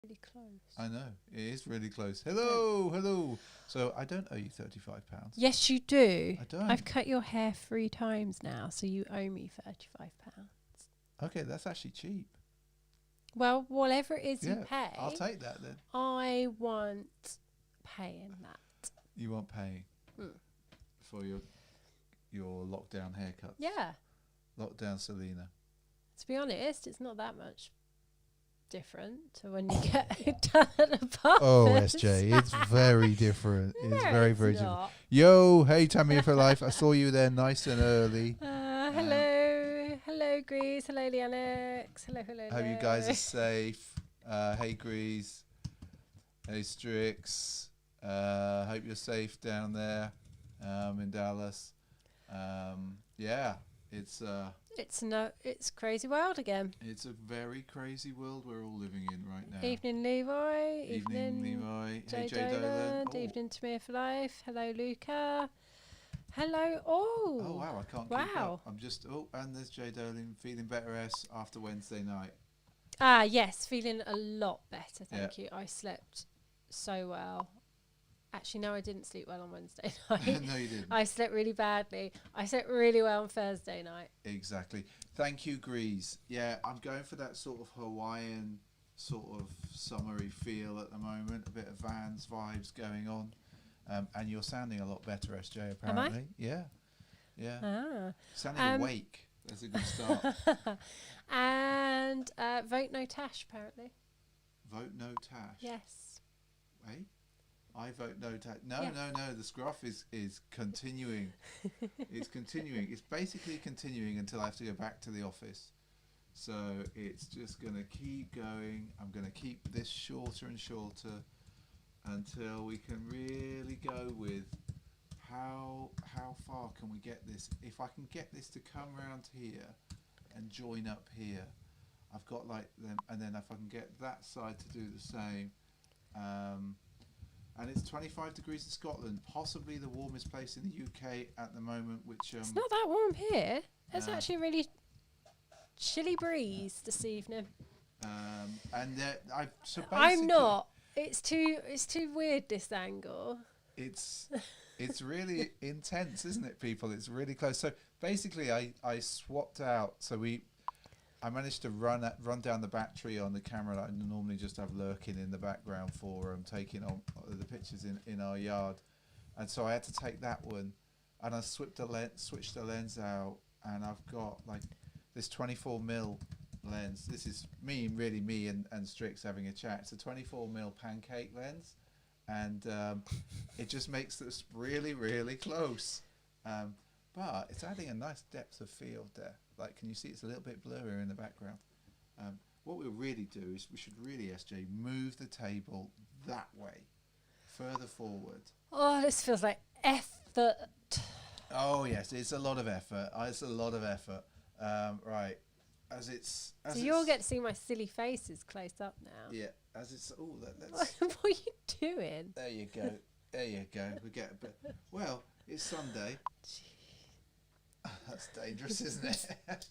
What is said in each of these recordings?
Really close. I know, it is really close. Hello, hello. So I don't owe you £35. Yes, you do. I don't. I've cut your hair 3 times now, so you owe me £35. Okay, that's actually cheap. Well, whatever it is you Yeah, pay, I'll take that then. I want paying that. You won't pay Mm. for your lockdown haircuts. Yeah. Lockdown Selena. To be honest, it's not that much different to when you get it done at a pub. Oh, SJ, it's very different. It's No, very, it's very different. not. Yo, hey, Tamia for life. I saw you there nice and early. Hello. Hello, Grease. Hello, Leannex. Hello, hello, Hope you guys are safe. Hey, Grease. Hey, Strix. Hope you're safe down there in Dallas. Yeah, it's crazy world again. it's a very crazy world we're all living in right now. Evening, Levi. Evening, Levi. Jay Hey, Jay Dolan. Dolan. Evening, Tamir for life. Hello, Luca. Hello, all. Oh wow, I can't keep up. I'm just and there's Jay Dolan feeling better after Wednesday night. Ah, yes, feeling a lot better, thank you. I slept so well. Actually, no, I didn't sleep well on Wednesday night. No, you didn't. I slept really badly. I slept really well on Thursday night. Exactly. Thank you, Grease. Yeah, I'm going for that sort of Hawaiian, sort of summery feel at the moment. A bit of Vans vibes going on. And you're sounding a lot better, SJ, apparently. Yeah. Yeah. Ah. Sounding awake. That's a good start. And vote no Tash, apparently. Vote no Tash. Yes. Hey? I vote no Tash. No, Yeah. no. The scruff is continuing. It's continuing. It's basically continuing until I have to go back to the office. So it's just going to keep going. I'm going to keep this shorter and shorter until we can really go with how far can we get this. If I can get this to come round here and join up here, I've got like them, and then if I can get that side to do the same, and it's 25 degrees in Scotland, possibly the warmest place in the UK at the moment, which It's not that warm here. It's actually a really chilly breeze this evening. I'm not. It's too weird, this angle. It's really intense, isn't it, people? It's really close. So basically, I swapped out. So I managed to run down the battery on the camera that I normally just have lurking in the background for taking on the pictures in our yard, and so I had to take that one, and I switched the lens out, and I've got like this 24mm lens. This is me and Strix having a chat. It's a 24mm pancake lens, and it just makes this really, really close. But it's adding a nice depth of field there. Like, can you see it's a little bit blurrier in the background? What we'll really do is we should really, SJ, move the table that way, further forward. Oh, this feels like effort. Oh yes, it's a lot of effort. It's a lot of effort. Right. So you'll get to see my silly faces close up now. Yeah, as it's let's. What are you doing? There you go. There you go. We get a bit. Well, it's Sunday. That's dangerous, isn't it?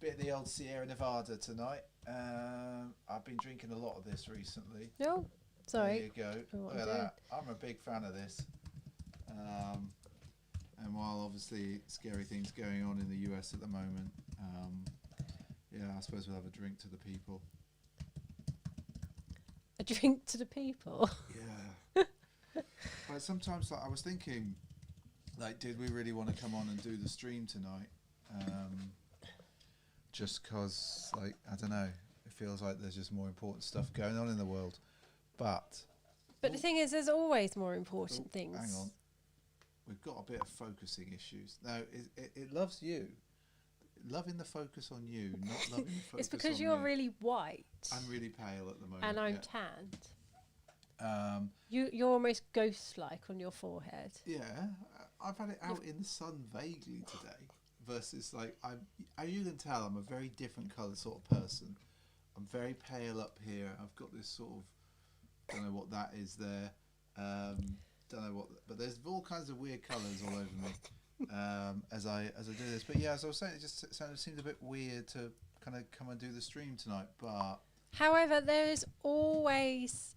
Bit of the old Sierra Nevada tonight. I've been drinking a lot of this recently. No, sorry. There you go. Look at that. I'm a big fan of this. And while obviously scary things going on in the US at the moment, yeah, I suppose we'll have a drink to the people. A drink to the people? Yeah. But sometimes I was thinking, like, did we really want to come on and do the stream tonight? Just because, like, I don't know, it feels like there's just more important stuff going on in the world. But the thing is, there's always more important things. Hang on. We've got a bit of focusing issues. No, it loves you. Loving the focus on you, not loving the focus on It's because you're me. really white. I'm really pale at the moment. And I'm tanned. You're almost ghost-like on your forehead. Yeah, I've had it out in the sun vaguely today. Versus, like, as you can tell, I'm a very different colour sort of person. I'm very pale up here. I've got this sort of, don't know what that is there. Don't know what, but there's all kinds of weird colours all over me as I do this. But yeah, as I was saying, it just seemed a bit weird to kind of come and do the stream tonight. But However, there is always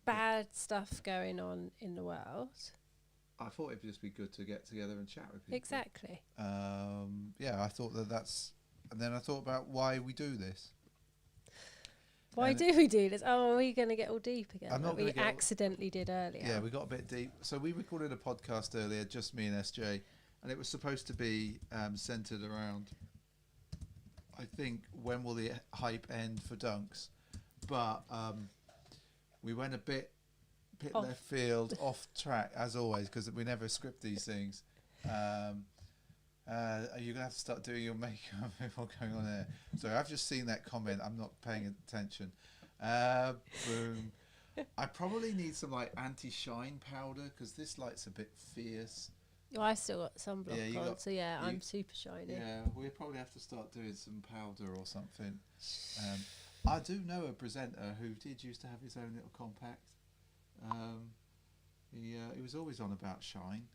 bad stuff going on in the world. I thought it'd just be good to get together and chat with people. Exactly. Yeah, I thought that's... And then I thought about why we do this. Why do we do this? Oh, are we going to get all deep again? I'm not we accidentally did earlier. Yeah, we got a bit deep. So we recorded a podcast earlier, just me and SJ, and it was supposed to be centred around, I think, when will the hype end for dunks? But we went a bit left field, off track, as always, because we never script these things. Are you going to have to start doing your makeup before going on air? Sorry, I've just seen that comment. I'm not paying attention. Boom. I probably need some like anti-shine powder because this light's a bit fierce. Well, I still got sunblock on, so yeah, I'm super shiny. Yeah, we'll probably have to start doing some powder or something. I do know a presenter who did used to have his own little compact. He was always on about shine.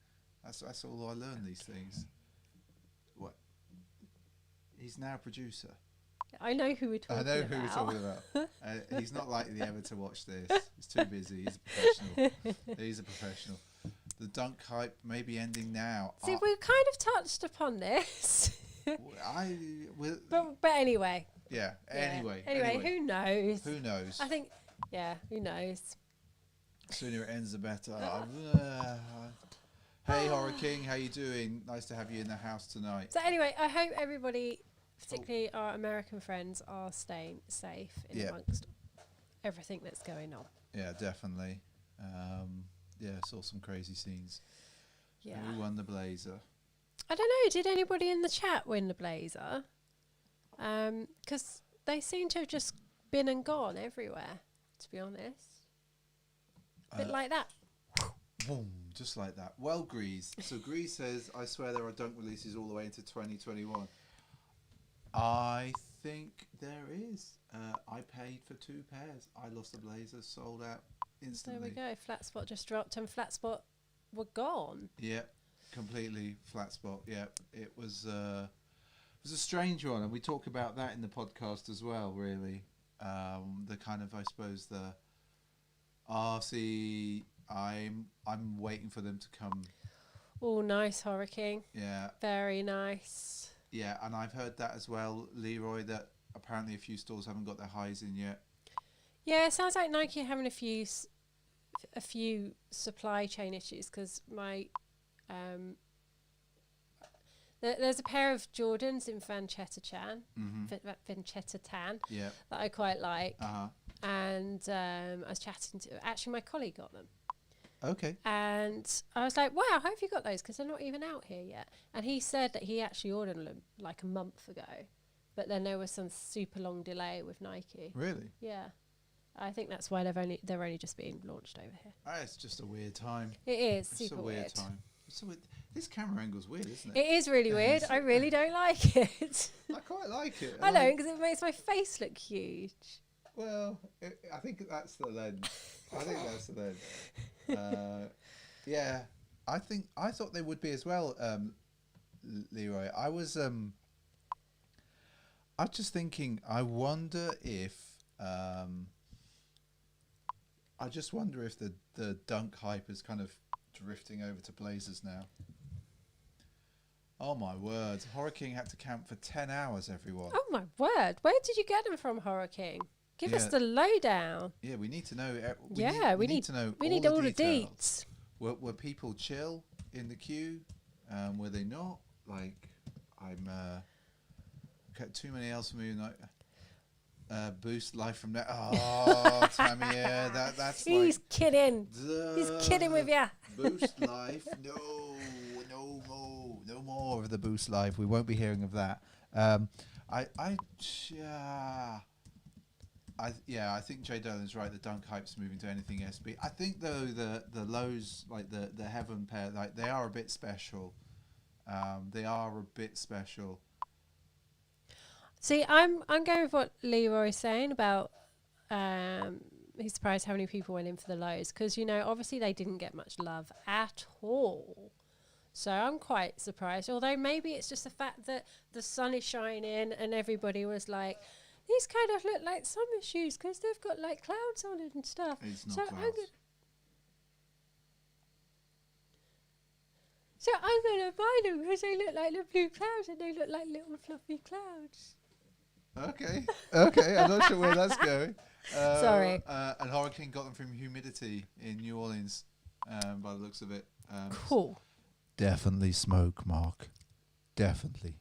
That's all I learned these things. What? He's now a producer. I know who we're talking about. I know who we're talking about. He's not likely ever to watch this. He's too busy. He's a professional. He's a professional. The dunk hype may be ending now. See, we've kind of touched upon this. But anyway. Yeah. Anyway, who knows? Who knows? I think, yeah, who knows? The sooner it ends, the better. Hey, Horror King, how you doing? Nice to have you in the house tonight. So anyway, I hope everybody, particularly our American friends, are staying safe amongst everything that's going on. Yeah, definitely. Saw some crazy scenes. Yeah. Who won the blazer? I don't know. Did anybody in the chat win the blazer? Because they seem to have just been and gone everywhere, to be honest. A bit like that. Boom, just like that. Well, Grease. So Grease says, I swear there are dunk releases all the way into 2021. I think there is. I paid for 2 pairs. I lost the blazers, sold out instantly. There we go. Flat Spot just dropped and Flat Spot were gone. Yeah, completely Flat Spot. Yeah, it was a strange one, and we talk about that in the podcast as well, really. The kind of, I suppose, the RC... I'm waiting for them to come. Oh, nice, Horror King. Yeah. Very nice. Yeah, and I've heard that as well, Leroy, that apparently a few stores haven't got their highs in yet. Yeah, it sounds like Nike are having a few supply chain issues because my there's a pair of Jordans in Vanchetta Tan that I quite like. And I was chatting to... Actually, my colleague got them. Okay. And I was like, wow, how have you got those? Because they're not even out here yet. And he said that he actually ordered them like a month ago. But then there was some super long delay with Nike. Really? Yeah. I think that's why they're only just being launched over here. It's just a weird time. It is it's super a weird weird. Time. So this camera angle's weird, isn't it? It is really weird. I really don't like it. I quite like it. I don't, because it makes my face look huge. Well, I think that's the lens. Yeah, I thought they would be as well, Leroy. I was just thinking. I wonder if the dunk hype is kind of drifting over to blazers now. Oh my word! Horror King had to camp for 10 hours. Everyone. Oh my word! Where did you get them from, Horror King? Give us the lowdown. Yeah, we need to know. We need to know. We need all the deets. Were people chill in the queue? Were they not? Like, I'm too many else for me. Like, boost life from there. Oh, Tamia, that's. He's like, kidding. He's kidding with you. Boost life. No more of the boost life. We won't be hearing of that. I think Jay Dolan's right. The dunk hype's moving to anything SB. I think though the lows, like the Heaven pair, like they are a bit special. They are a bit special. See, I'm going with what Leroy's saying about he's surprised how many people went in for the lows because obviously they didn't get much love at all. So I'm quite surprised. Although maybe it's just the fact that the sun is shining and everybody was like, these kind of look like summer shoes because they've got like clouds on it and stuff. It's not So clouds. I'm gonna buy them because they look like the blue clouds and they look like little fluffy clouds. Okay. Okay. I'm not sure where that's going. Sorry. And Hurricane got them from humidity in New Orleans, by the looks of it. Cool. Definitely smoke, Mark. Definitely.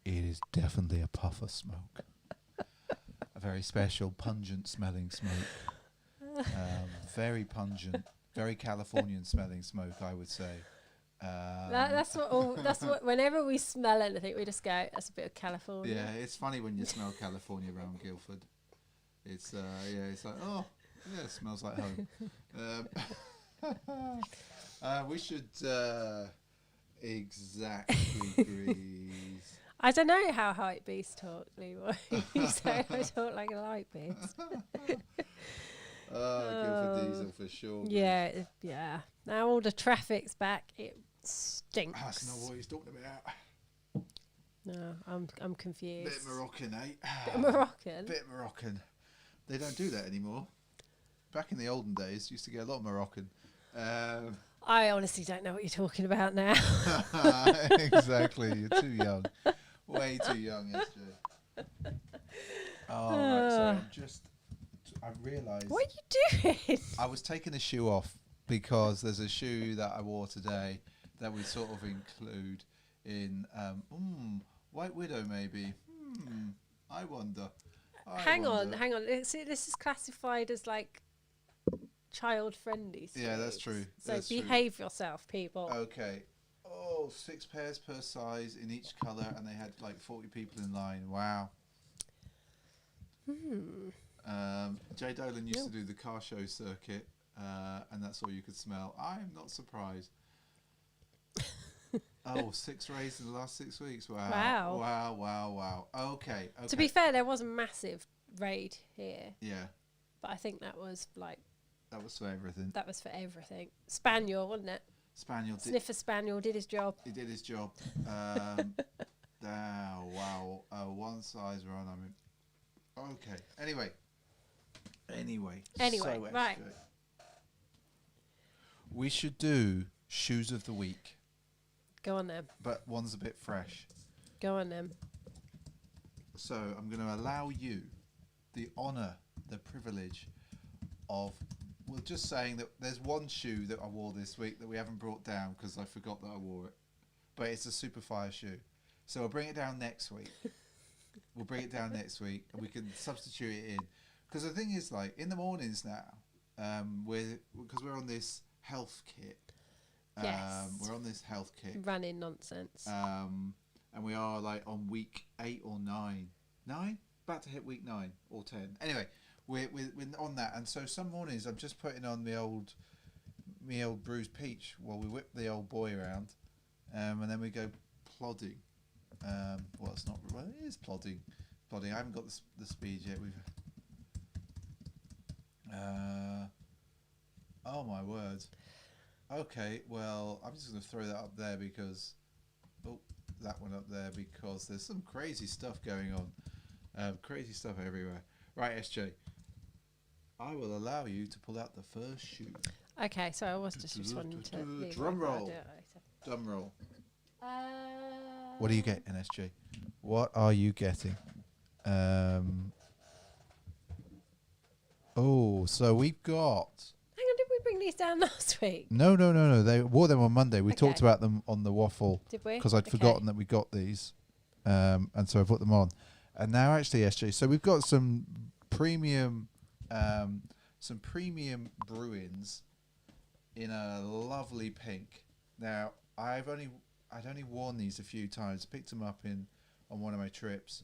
It is definitely a puff of smoke. A very special, pungent smelling smoke. Very pungent, very Californian smelling smoke, I would say. That's what. Whenever we smell anything, we just go, "That's a bit of California." Yeah, it's funny when you smell California around Guildford. It's it's like, oh, yeah, it smells like home. We should exactly breathe. I don't know how hype beasts talk, Leroy. So I talk like a hype beast. Guildford Diesel for sure. Yeah, yeah. Now all the traffic's back. It stinks. That's not what he's talking about. No, I'm confused. Bit Moroccan, eh? Bit Moroccan. Bit Moroccan. They don't do that anymore. Back in the olden days, used to get a lot of Moroccan. I honestly don't know what you're talking about now. Exactly. You're too young. Way too young, SJ. Oh, right. So I realised. What are you doing? I was taking the shoe off because there's a shoe that I wore today that we sort of include in White Widow, maybe. I wonder. Hang on. This is classified as like child-friendly. Yeah, that's true. So That's behave yourself, people. Okay. Oh, 6 pairs per size in each colour, and they had like 40 people in line. Wow. Jay Dolan used to do the car show circuit, and that's all you could smell. I'm not surprised. 6 raids in the last 6 weeks. Wow. Okay. To be fair, there was a massive raid here. Yeah. But I think that was like... That was for everything. That was for everything. Spaniel, wasn't it? Spaniel. Sniffer Spaniel did his job. He did his job. Wow. One size run. I mean... Okay. Anyway, so right. We should do shoes of the week. Go on then. But one's a bit fresh. Go on then. So I'm going to allow you the honour, the privilege of, well, just saying that there's one shoe that I wore this week that we haven't brought down because I forgot that I wore it. But it's a super fire shoe. So I'll bring it down next week. We'll bring it down next week and we can substitute it in. Because the thing is, like, in the mornings now, because we're on this health kit. Yes. We're on this health kit. Running nonsense. And we are, like, on week 8 or 9. 9? About to hit week 9 or 10. Anyway, we're on that. And so some mornings I'm just putting on me old bruised peach while we whip the old boy around. And then we go plodding. Well, it's not. Well, it is plodding. I haven't got the speed yet. Oh my word. Okay, well, I'm just going to throw that up there because... Oh, that one up there because there's some crazy stuff going on. Crazy stuff everywhere. Right, SJ. I will allow you to pull out the first shoe. Okay, so I was just responding to... Drum roll. Drum roll. What are you getting, SJ? What are you getting? So we've got... Hang on, did we bring these down last week? No. They wore them on Monday. We talked about them on the waffle. Did we? Because I'd forgotten that we got these. And so I put them on. And now actually, SJ, so we've got some premium Bruins in a lovely pink. Now, I'd only worn these a few times. Picked them up on one of my trips,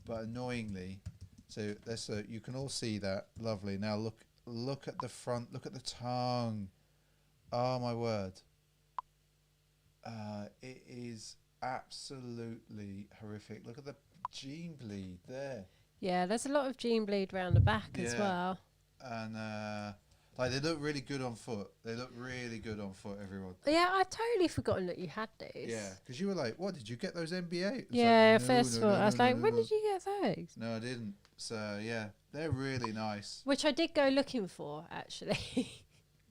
but annoyingly, so you can all see that lovely. Now look at the front. Look at the tongue. Oh my word! It is absolutely horrific. Look at the jean bleed there. Yeah, there's a lot of jean bleed around the back as well. And Like they look really good on foot. They look really good on foot, everyone. Yeah, I'd totally forgotten that you had these. Yeah, because you were like, "What did you get those NBA?" It's Yeah, like, no, first of all, I was like, when no. did you get those? No, I didn't. So yeah, they're really nice. Which I did go looking for, actually.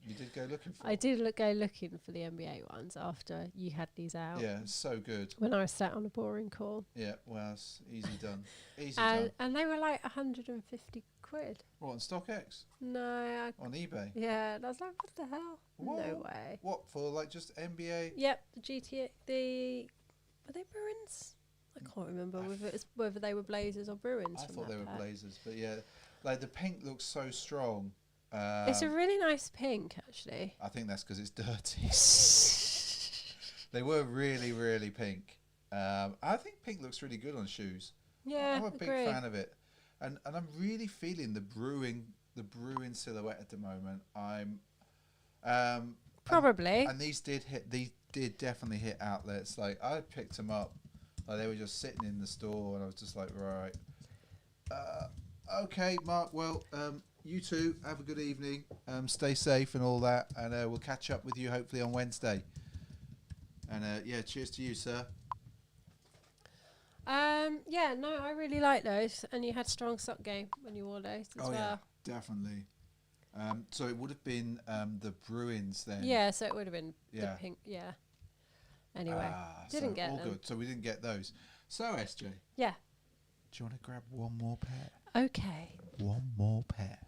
You did go looking for. I did go looking for the NBA ones after you had these out. Yeah, it's so good. When I was sat on a boring call. Yeah, well, it's easy done. Easy done. And they were like 150 quid. What, on StockX? No. On eBay? Yeah, and I was like, what the hell? What? No way. What, for like just NBA? Yep, the GTA, were they Bruins? I can't remember whether they were Blazers or Bruins. I from thought that they were pack. Blazers, but yeah, like the pink looks so strong. It's a really nice pink, actually. I think that's because it's dirty. They were really, really pink. I think pink looks really good on shoes. Yeah, I'm a big fan of it, and I'm really feeling the brewing silhouette at the moment. Probably. And these did definitely hit outlets. Like I picked them up, like they were just sitting in the store, and I was just like, right, okay, Mark. Well, you two have a good evening. Stay safe and all that, and we'll catch up with you hopefully on Wednesday. And yeah, cheers to you, sir. Yeah, no, I really like those, and you had strong sock game when you wore those as well. Yeah, definitely. So it would have been the Bruins then. Yeah, so it would have been the Yeah. pink. Yeah. Anyway, so didn't get all them. good. So we didn't get those. So SJ, Yeah. do you want to grab one more pair? Okay. One more pair,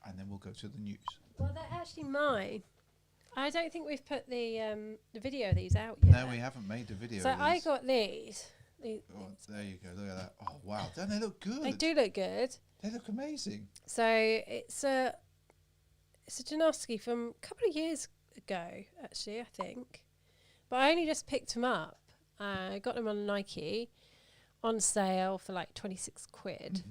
and then we'll go to the news. Well, they're actually mine. I don't think we've put the video of these out yet. No, we haven't made the video. So of I these. got these. Oh, there you go. Look at that. Oh wow, don't they look good? They do look good. They look amazing. So it's a Janoski from a couple of years ago, actually, I think. But I only just picked them up. I got them on Nike on sale for like 26 quid.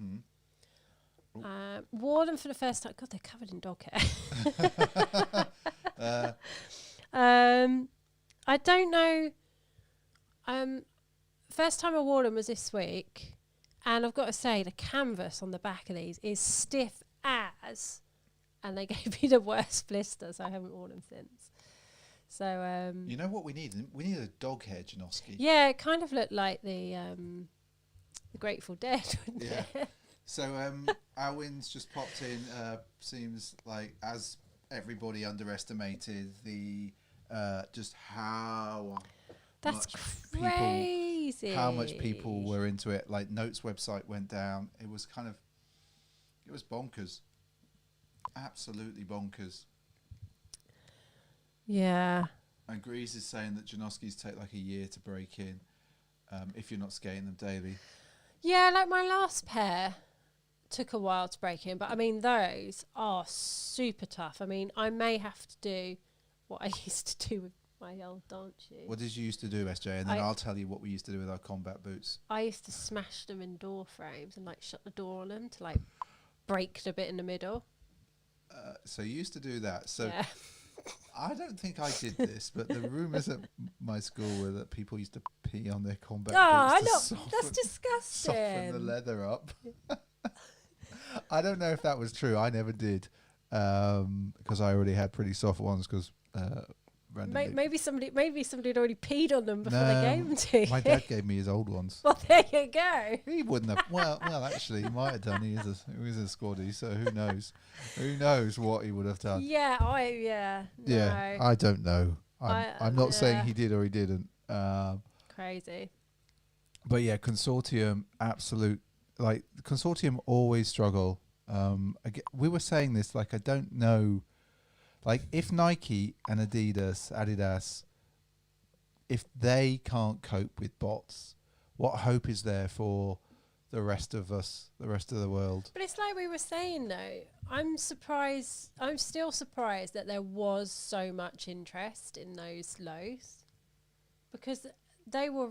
Mm-hmm. Wore them for the first time. God, they're covered in dog hair. I don't know. First time I wore them was this week, and I've got to say the canvas on the back of these is stiff as, and they gave me the worst blister, so I haven't worn them since. So you know what we need? We need a dog hair Janoski. yeah, it kind of looked like the Grateful Dead, wouldn't Yeah. it? So Alwyn's just popped in. Seems like as everybody underestimated the just how That's much crazy. how much people were into it. Like Notes website went down. It was bonkers. Absolutely bonkers. Yeah. And Grease is saying that Janoski's take like a year to break in if you're not skating them daily. Yeah, like my last pair took a while to break in, but I mean, those are super tough. I mean, I may have to do what I used to do with my old dance shoes. What did you used to do, SJ? And then I'll tell you what we used to do with our combat boots. I used to smash them in door frames and like shut the door on them to like break the bit in the middle. So you used to do that. So Yeah. I don't think I did this, but the rumours at my school were that people used to pee on their combat Oh, boots to look, that's disgusting. soften the leather up. I don't know if that was true. I never did because I already had pretty soft ones because Maybe somebody had already peed on them before they No, gave them to you. my dad gave me his old ones. Well, there you go. He wouldn't have. Well, actually, he might have done. He was a squaddy, so who knows? Who knows what he would have done? Yeah, Yeah, no. I don't know. I'm not saying yeah. he did or he didn't. Crazy. But yeah, Consortium, Consortium always struggle. We were saying this, like, I don't know, like, if Nike and Adidas, if they can't cope with bots, what hope is there for the rest of us, the rest of the world? But it's like we were saying, though, I'm still surprised that there was so much interest in those lows, because they were,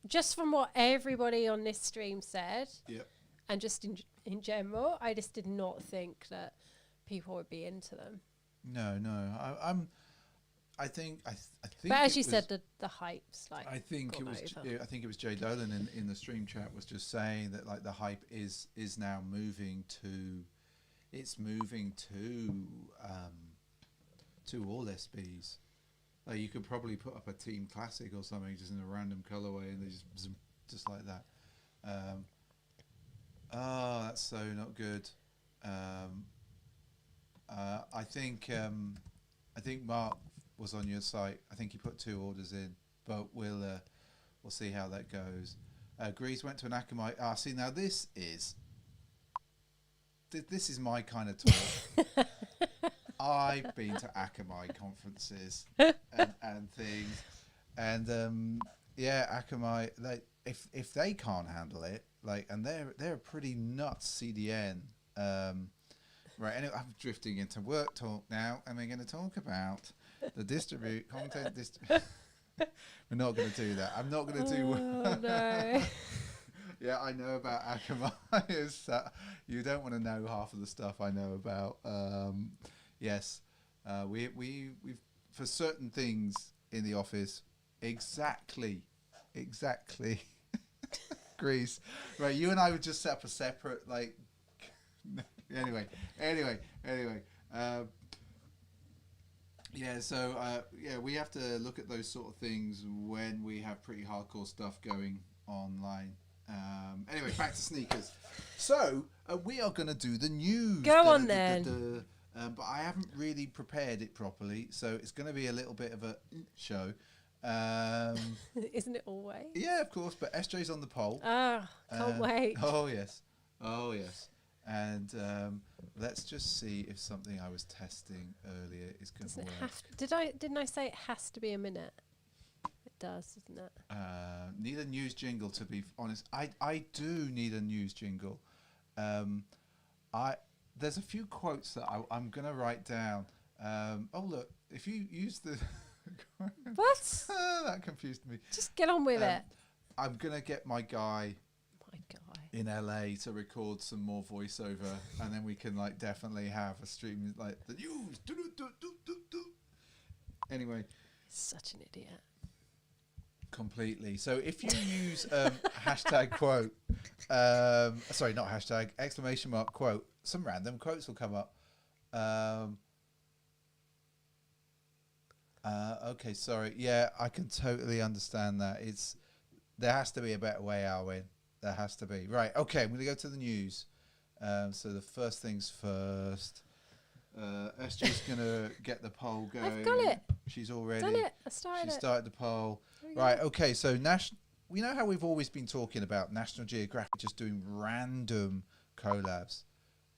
just from what everybody on this stream said, Yep. and just in general, I just did not think that people would be into them. No. I think. But as you said, the hype's like. I think it gone was. over. I think it was Jay Dolan in the stream chat was just saying that like the hype is now moving to it's moving to all SBs. Like you could probably put up a Team Classic or something just in a random colorway, and they just like that. Oh, that's so not good. I think Mark was on your site. I think he put 2 orders in, but we'll see how that goes. Grease went to an Akamai. See, now this is my kind of talk. I've been to Akamai conferences and things, and Akamai, like if they can't handle it, like, and they're a pretty nuts CDN. Right, anyway, I'm drifting into work talk now, and we're going to talk about the content. We're not going to do that. I'm not going to do. Oh no. Yeah, I know about Akamai. You don't want to know half of the stuff I know about. Yes, we've for certain things in the office. Exactly. Greece. Right, you and I would just set up a separate like. Anyway. We have to look at those sort of things when we have pretty hardcore stuff going online. Anyway, back to sneakers. So we are going to do the news. Go on then. But I haven't really prepared it properly, so it's going to be a little bit of a show. Isn't it always? Yeah, of course. But SJ's on the poll. Can't wait. Oh yes. And let's just see if something I was testing earlier is going to work. Didn't I say it has to be a minute? It does, doesn't it? Need a news jingle, to be honest. I do need a news jingle. There's a few quotes that I'm going to write down. Oh look, if you use the what? That confused me. Just get on with it. I'm going to get my guy in LA to record some more voiceover, and then we can like definitely have a stream like the news. Anyway, such an idiot. Completely. So if you use hashtag quote, sorry, not hashtag, exclamation mark quote, some random quotes will come up. Okay, sorry. Yeah, I can totally understand that. There has to be a better way, Alwyn. There has to be. Right, okay, I'm going to go to the news. So the first things first. SJ's going to get the poll going. I've got it. She's already done it. I started She started the poll. Right, okay, so we know how we've always been talking about National Geographic just doing random collabs.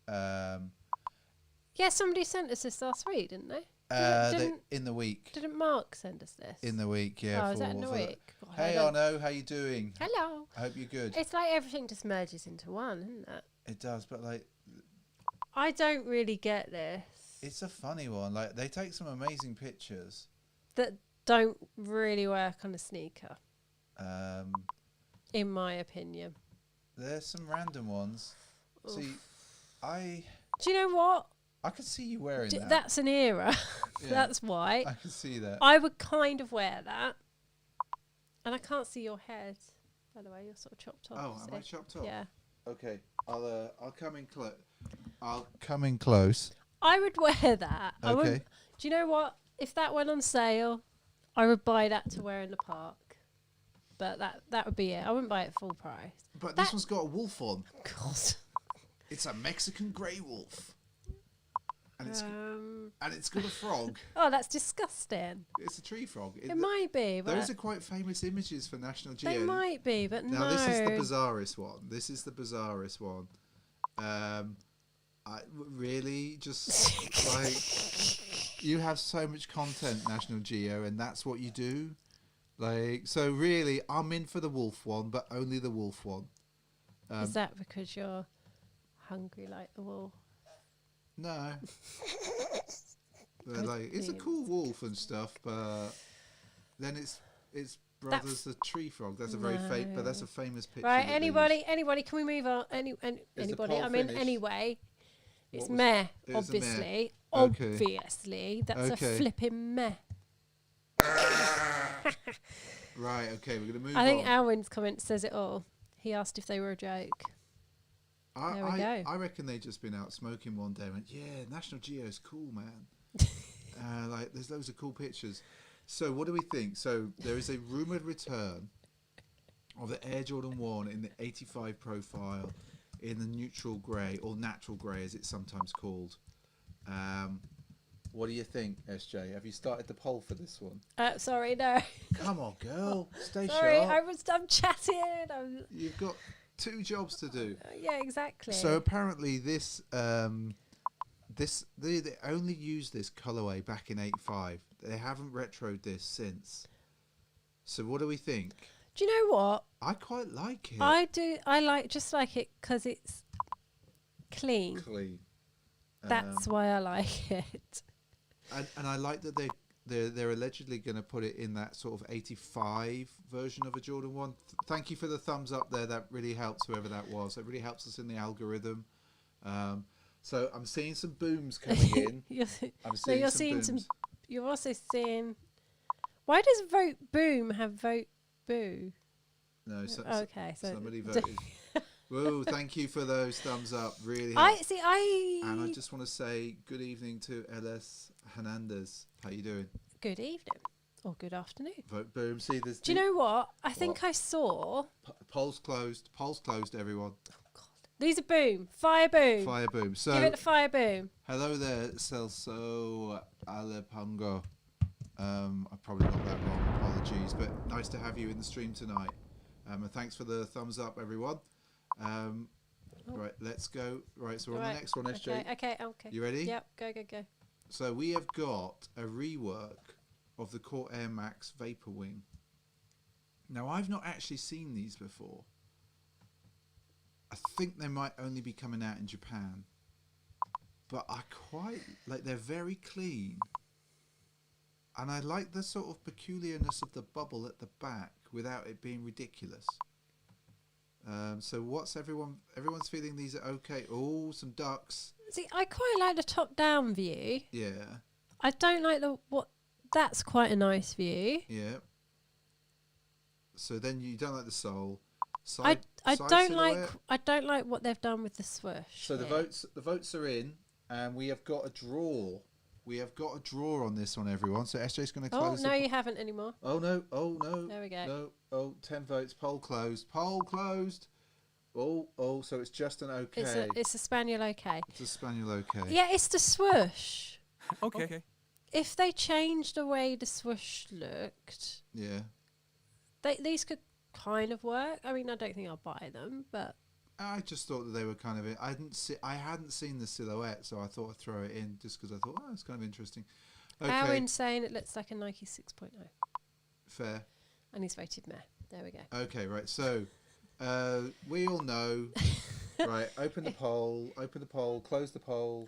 Yeah, somebody sent us this last week, didn't they? In the week. Didn't Mark send us this? In the week, yeah. Oh, is that in the week? God, hey, Arno, how you doing? Hello. I hope you're good. It's like everything just merges into one, isn't it? It does, but like... I don't really get this. It's a funny one. Like, they take some amazing pictures. That don't really work on a sneaker. In my opinion. There's some random ones. Oof. See, do you know what? I could see you wearing that. That's an era. Yeah, that's why. I can see that. I would kind of wear that. And I can't see your head. By the way, you're sort of chopped off. Oh, am I chopped off? Yeah. Okay, I'll come in close. I'll come in close. I would wear that. Okay. Do you know what? If that went on sale, I would buy that to wear in the park. But that would be it. I wouldn't buy it full price. But this one's got a wolf on. God. It's a Mexican grey wolf. And it's got a frog. Oh, that's disgusting. It's a tree frog. It might be. But those are quite famous images for National Geo. They might be, but no. Now, this is the bizarrest one. I really just like you have so much content, National Geo, and that's what you do. Like, so really, I'm in for the wolf one, but only the wolf one. Is that because you're hungry like the wolf? No. Like, it's a cool wolf and stuff, but then its brother's the tree frog. That's a very but that's a famous picture. Right, anybody, can we move on? Anybody, I mean, anyway. It's meh, obviously. Okay. Obviously. That's a flipping meh. Right, okay, we're going to move on. I think Alwyn's comment says it all. He asked if they were a joke. There we go. I reckon they've just been out smoking one day and went, yeah, National Geo's cool, man. Like, there's loads of cool pictures. So what do we think? So there is a rumoured return of the Air Jordan 1 in the 85 profile in the neutral grey, or natural grey as it's sometimes called. What do you think, SJ? Have you started the poll for this one? Sorry, no. Come on, girl. Stay Sorry, sharp. I'm chatting. You've got 2 jobs to do. Yeah, exactly. So apparently this, they only used this colourway back in 85. They haven't retroed this since. So what do we think? Do you know what? I quite like it. I do. I like it because it's clean. Clean. That's why I like it. And I like that they're allegedly going to put it in that sort of 85 version of a Jordan 1. Thank you for the thumbs up there. That really helps whoever that was. It really helps us in the algorithm. So I'm seeing some booms coming in. You're seeing some booms. You're also seeing. Why does vote boom have vote boo? No, okay, so somebody voted. Whoa, thank you for those thumbs up. Really And I just want to say good evening to LS Hernandez. How you doing? Good evening or good afternoon. Vote boom. See, there's. Do you know what? I think I saw. Polls closed. Polls closed. Everyone. Oh God! These are boom. Fire boom. Fire boom. So give it the fire boom. Hello there, Celso Alepongo. I probably got that wrong. Apologies, but nice to have you in the stream tonight. And thanks for the thumbs up, everyone. Right, let's go. Right, so we're on the next one, SJ. Okay. You ready? Yep, go. So we have got a rework of the Court Air Max Vapor Wing. Now, I've not actually seen these before. I think they might only be coming out in Japan. But I quite like, they're very clean. And I like the sort of peculiarness of the bubble at the back without it being ridiculous. So what's everyone's feeling these are okay? Oh, some ducks. See, I quite like the top-down view. Yeah. I don't like that's quite a nice view. Yeah. So then you don't like the sole. I don't silhouette. I don't like what they've done with the swoosh. So the votes are in, and we have got a draw. We have got a draw on this one, everyone. So SJ's going to close. Oh no, you haven't anymore. Oh no! Oh no! There we go. No! Oh, 10 votes. Poll closed. Poll closed. Oh! So it's just an okay. It's a spaniel okay. It's a spaniel okay. Yeah, it's the swoosh. Okay. If they changed the way the swoosh looked, Yeah. these could kind of work. I mean, I don't think I'll buy them, but I just thought that they were kind of. I hadn't seen the silhouette, so I thought I'd throw it in just because I thought, it's kind of interesting. Okay. how insane it looks like a Nike 6.0. Fair. And he's voted meh. There we go. Okay, right. So we all know. Right. Open the poll. Close the poll.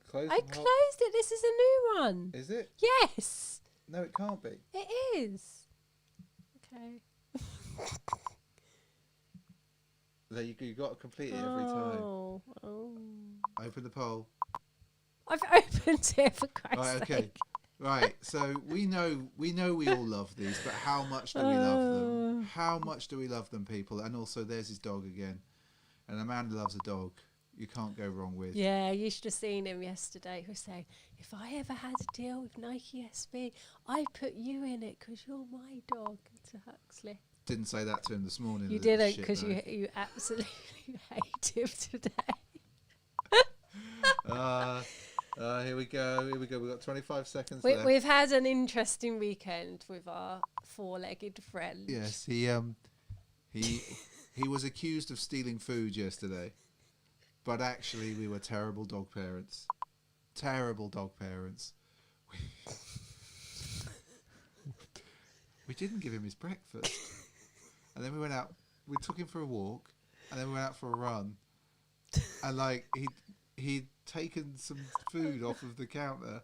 Close. I closed it. This is a new one. Is it? Yes. No, it can't be. It is. Okay. You got to complete it every time. Oh. Open the poll. I've opened it for Christ's Right. Okay. sake. Right. So we know we all love these, but how much do we love them? How much do we love them, people? And also, there's his dog again. And Amanda loves a dog. You can't go wrong with. Yeah, you should have seen him yesterday. He was saying, if I ever had a deal with Nike SB, I'd put you in it because you're my dog. To Huxley. Didn't say that to him this morning. You the little didn't shit because bag. you absolutely hate him today. Here we go. We've got 25 seconds left. We've had an interesting weekend with our four-legged friend. Yes, he was accused of stealing food yesterday, but actually we were terrible dog parents. Terrible dog parents. We didn't give him his breakfast, and then we went out. We took him for a walk, and then we went out for a run, and like he'd taken some food off of the counter,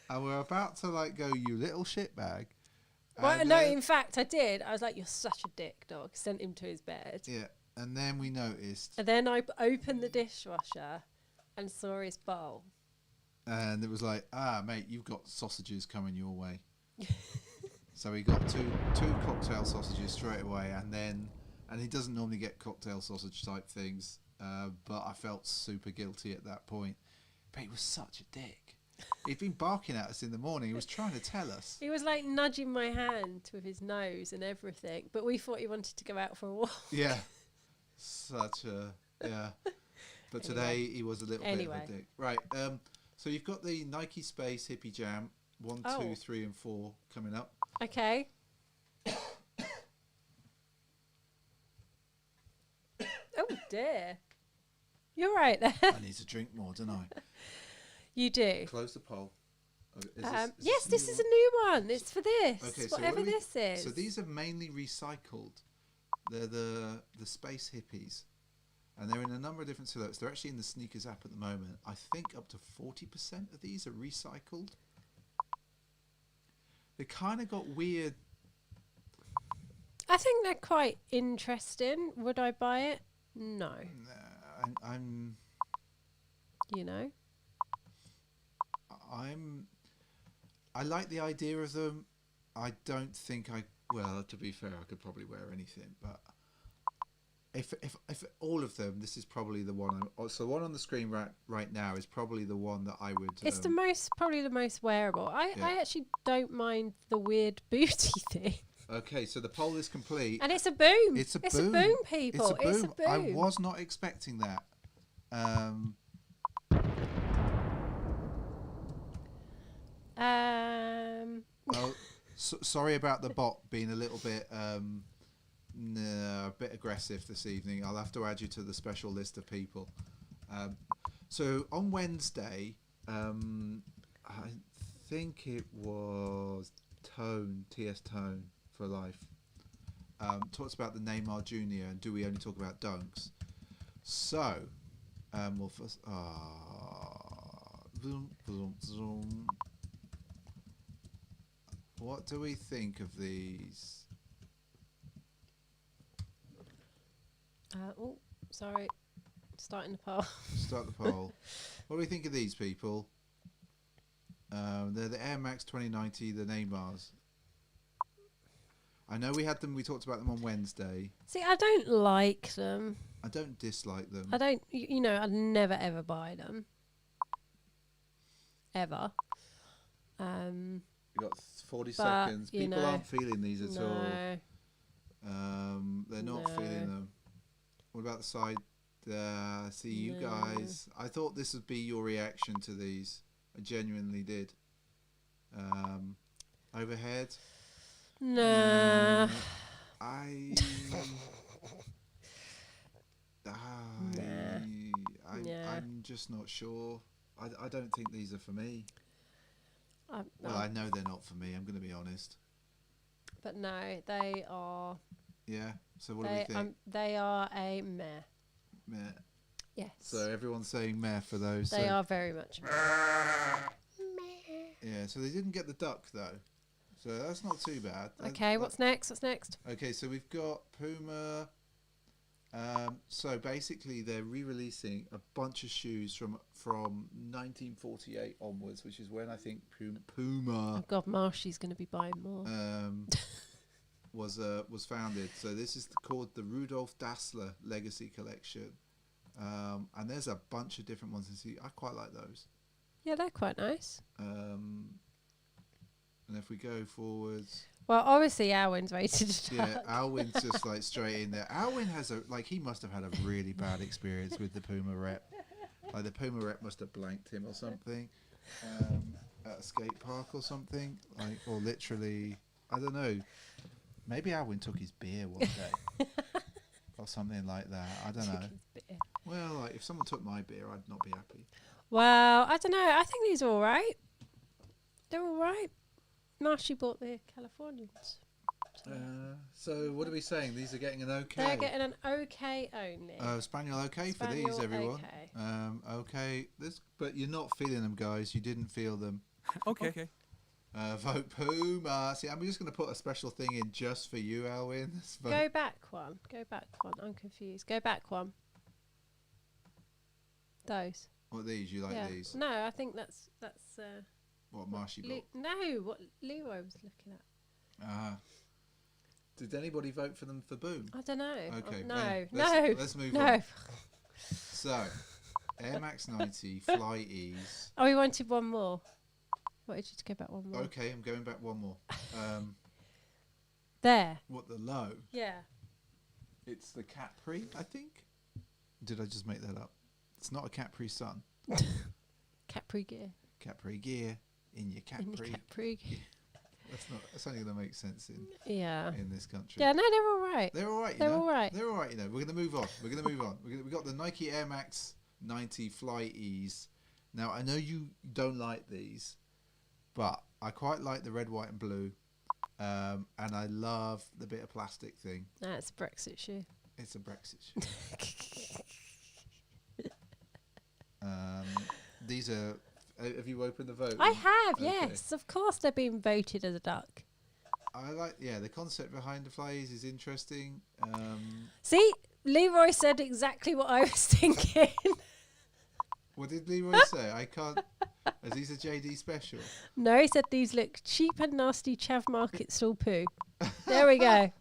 and we're about to like go, you little shitbag. Well, no, in fact, I did. I was like, you're such a dick, dog. Sent him to his bed. Yeah, and then we noticed. And then I opened the dishwasher and saw his bowl. And it was like, mate, you've got sausages coming your way. So he got two cocktail sausages straight away, and he doesn't normally get cocktail sausage type things. but I felt super guilty at that point. But he was such a dick. He'd been barking at us in the morning. He was trying to tell us. He was like nudging my hand with his nose and everything, but we thought he wanted to go out for a walk. Yeah. Such a, yeah. But today he was a little bit of a dick. Right. So you've got the Nike Space Hippie Jam 1, 2, 3, and 4 coming up. Okay. Oh dear. You're right there. I need to drink more, don't I? You do. Close the poll. Yes, this is a new one. It's for this. Okay, so whatever this is. So these are mainly recycled. They're the Space Hippies. And they're in a number of different silhouettes. They're actually in the sneakers app at the moment. I think up to 40% of these are recycled. They kind of got weird. I think they're quite interesting. Would I buy it? No. I'm. You know. I like the idea of them. I don't think well, to be fair, I could probably wear anything, but if all of them, this is probably the one. So the one on the screen right now is probably the one that I would. It's probably the most wearable. I actually don't mind the weird booty thing. Okay, so the poll is complete. And it's a boom. It's a boom, people. It's a boom. I was not expecting that. Well, sorry about the bot being a little bit a bit aggressive this evening. I'll have to add you to the special list of people. So on Wednesday, I think it was TS Tone for Life. Talks about the Neymar Jr. and do we only talk about dunks? So, well, first, zoom. What do we think of these? Sorry. Starting the poll. Start the poll. What do we think of these people? They're the Air Max 2090, the Neymars. I know we had them. We talked about them on Wednesday. See, I don't like them. I don't dislike them. I don't. You know, I'd never ever buy them. Ever. You got 40 seconds. People aren't feeling these at all. They're not feeling them. What about the side? See you guys. I thought this would be your reaction to these. I genuinely did. Overhead. Nah. I'm just not sure. I don't think these are for me. Well, I know they're not for me. I'm going to be honest. But no, they are. Yeah. So what do we think? They are a meh. Meh. Yes. So everyone's saying meh for those. They are very much meh. Yeah. So they didn't get the duck though. So that's not too bad. Okay. What's next? Okay. So we've got Puma. So basically, they're re-releasing a bunch of shoes from 1948 onwards, which is when I think Puma. Oh God, Marshy's going to be buying more. Was founded. So this is called the Rudolf Dassler Legacy Collection, and there's a bunch of different ones. And see, I quite like those. Yeah, they're quite nice. And if we go forwards. Well, obviously Alwyn's rated it up. Yeah, Alwyn's just like straight in there. Alwyn has he must have had a really bad experience with the Puma rep. Like the Puma rep must have blanked him or something at a skate park or something. Or literally, I don't know. Maybe Alwyn took his beer one day or something like that. I don't know. Well, if someone took my beer, I'd not be happy. Well, I don't know. I think these are all right. They're all right. Marshy bought the Californians. So what are we saying? These are getting an okay. They're getting an okay only. Spaniel okay for these, everyone. Okay. Okay. But you're not feeling them, guys. You didn't feel them. Okay. Vote Puma. See, I'm just going to put a special thing in just for you, Alwyn. Go back one. I'm confused. Go back one. Those. What, these? You like these? No, I think that's. What Marshy bought? No, what Leroy was looking at. Did anybody vote for them for Boom? I don't know. Okay. No. Let's move on. So, Air Max 90 Fly Ease. Oh, we wanted one more. Wanted you to go back one more. Okay, I'm going back one more. There. What, the low? Yeah. It's the Capri, I think. Did I just make that up? It's not a Capri Sun. Capri gear. Capri gear in your Capri. In your Capri gear. That's only going to make sense in this country. Yeah, no, they're all right. They're all right. They're all right. They're all right. We're going to move on. We've got the Nike Air Max 90 Fly Ease. Now I know you don't like these, but I quite like the red, white, and blue, and I love the bit of plastic thing. That's a Brexit shoe. It's a Brexit shoe. These are. Have you opened the vote? I have, Okay. yes. Of course they're being voted as a duck. I like, the concept behind the Fly Ease is interesting. See, Leroy said exactly what I was thinking. What did Leroy say? I can't. Is these a JD special? No, he said these look cheap and nasty chav market stall poo. There we go.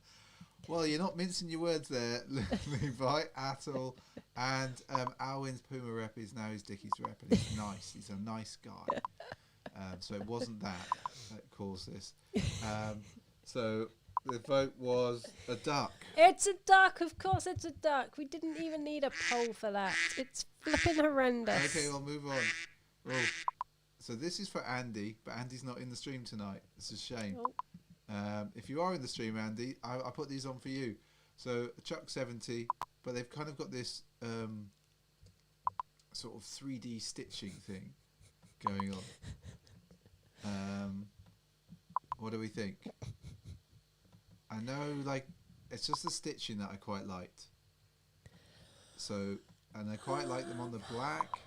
Well, you're not mincing your words there, Levi, at all. And Alwyn's Puma rep is now his Dickies rep, and he's nice. He's a nice guy. So it wasn't that caused this. So the vote was a duck. It's a duck, of course it's a duck. We didn't even need a poll for that. It's flipping horrendous. Okay, we'll move on. Oh, so this is for Andy, but Andy's not in the stream tonight. It's a shame. Oh. If you are in the stream, Andy, I put these on for you. So a Chuck 70, but they've kind of got this sort of 3D stitching thing going on. What do we think? I know, like, it's just the stitching that I quite liked. So, and I quite like them on the black.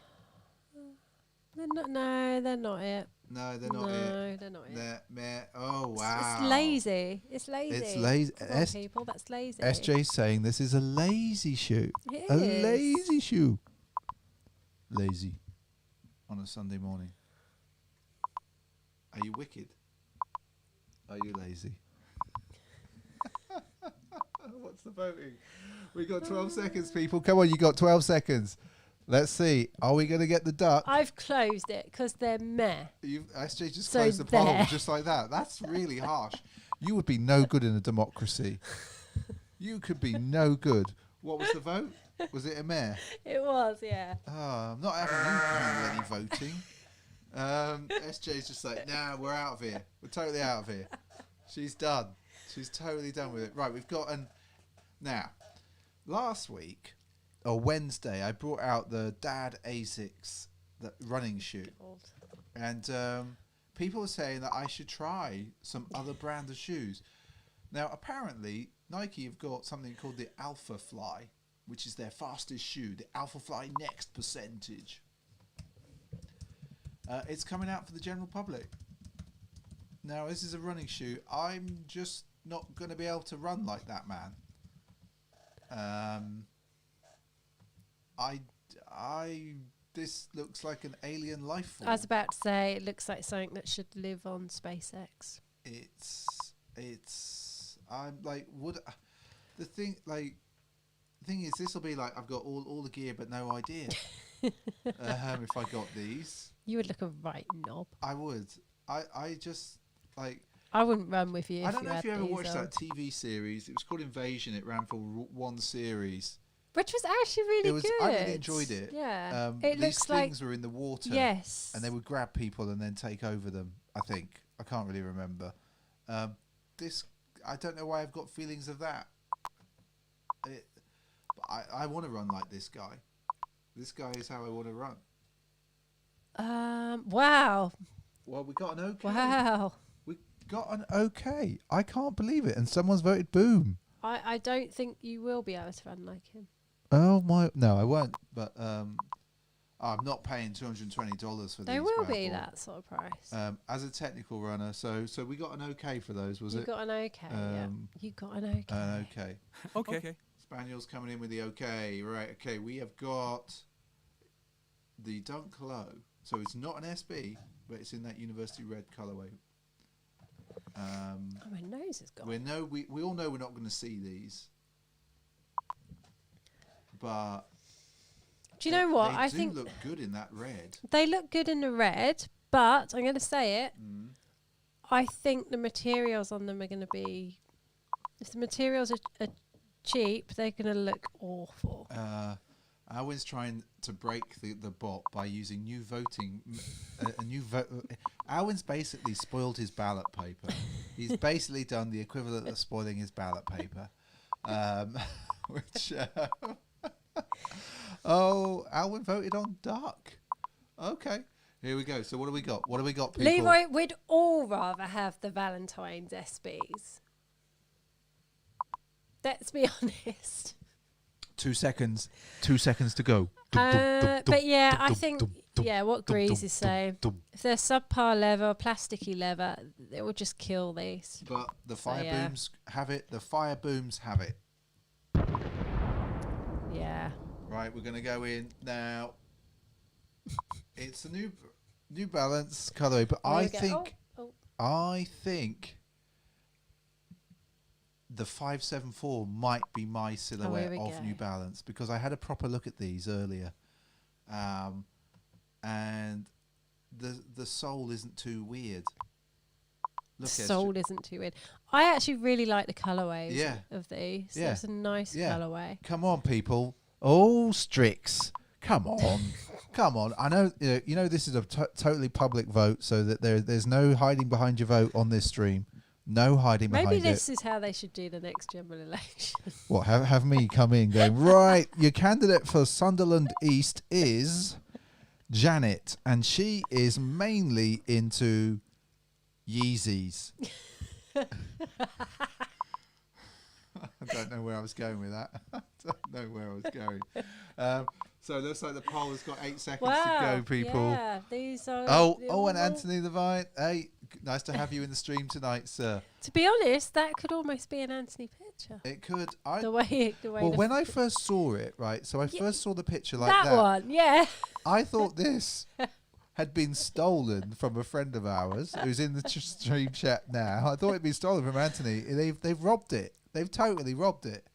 They're not. No, they're not it. No, they're not it. No, they're not it. Oh, wow. It's lazy. It's lazy. It's lazy. Come on, people, that's lazy. SJ's saying this is a lazy shoe. It A is. lazy shoe. Lazy. On a Sunday morning. Are you wicked? Are you lazy? What's the voting? We got 12 seconds, people. Come on, you got 12 seconds. Let's see. Are we going to get the duck? I've closed it because they're meh. SJ just So closed the poll there. just like that. That's really harsh. You would be no good in a democracy. You could be no good. What was the vote? Was it a meh? It was, yeah. Oh, I'm not having you handle any voting. SJ's just like, nah, we're out of here. We're totally out of here. She's done. She's totally done with it. Right, we've got now, last week, or Wednesday, I brought out the Dad Asics, the running shoe. God. And people were saying that I should try some other brand of shoes. Now, apparently, Nike have got something called the Alpha Fly, which is their fastest shoe, the Alpha Fly Next Percentage. It's coming out for the general public. Now, this is a running shoe. I'm just not going to be able to run like that man. This looks like an alien life form. I was about to say, it looks like something that should live on SpaceX. I'm like, the thing is, this will be like, I've got all the gear but no idea. If I got these, You would look a right knob. I would. I just like. I wouldn't run with you. I don't know if you ever watched on. that TV series. It was called Invasion. It ran for one series. Which was actually really good. I really enjoyed it. Yeah. These looks like things were in the water. yes. And they would grab people and then take over them. I think I can't really remember. I don't know why I've got feelings of that. But I want to run like this guy. This guy is how I want to run. Wow. Well, we got an okay. Wow. We got an okay. I can't believe it. And someone's voted boom. I don't think you will be able to run like him. Oh my! No, I won't. But I'm not paying $220 for these. They will be Bradford. that sort of price. As a technical runner, so we got an okay for those, was you it? got an okay. Yeah. You got an okay. An okay. Okay. Spaniel's coming in with the okay. Right. Okay. We have got the Dunk Low. So it's not an SB, but it's in that University Red colourway. Oh, my nose is gone. We all know we're not going to see these, but Do you know what? They I do think look good in that red. they look good in the red, but I'm going to say it. I think the materials on them are going to be... If the materials are cheap, they're going to look awful. Alwyn's trying to break the bot by using new voting. Alwyn's basically spoiled his ballot paper. He's basically done the equivalent of spoiling his ballot paper. Which... oh, Alwyn voted on duck. Okay, here we go. So what do we got? What do we got, people? Leroy, we'd all rather have the Valentine's SBs. Let's be honest. 2 seconds. 2 seconds to go. But yeah, I think, what Grease is saying. If they're subpar leather, plasticky leather, it will just kill these. But the fire booms have it. The fire booms have it. Yeah. Right, we're going to go in now. It's a New Balance colourway, but I think the 574 might be my silhouette of New Balance, because I had a proper look at these earlier, and the sole isn't too weird. The sole isn't too weird. I actually really like the colourways of these. Yeah. It's a nice colourway. Come on, people. Oh, Strix. Come on. Come on. I know you know this is a totally public vote, so that there's no hiding behind your vote on this stream. No hiding behind it. Maybe this is how they should do the next general election. What, have me come in going, right, your candidate for Sunderland East is Janet, and she is mainly into Yeezys. I don't know where I was going with that. I don't know where I was going. So it looks like the poll has got 8 seconds to go, people. Yeah, these are... and Anthony Levine. Hey, nice to have you in the stream tonight, sir. To be honest, that could almost be an Anthony picture. It could. When I first saw it, right, so I first saw the picture like that. That one, yeah. I thought this had been stolen from a friend of ours who's in the stream chat now. I thought it'd been stolen from Anthony. They've robbed it. They've totally robbed it.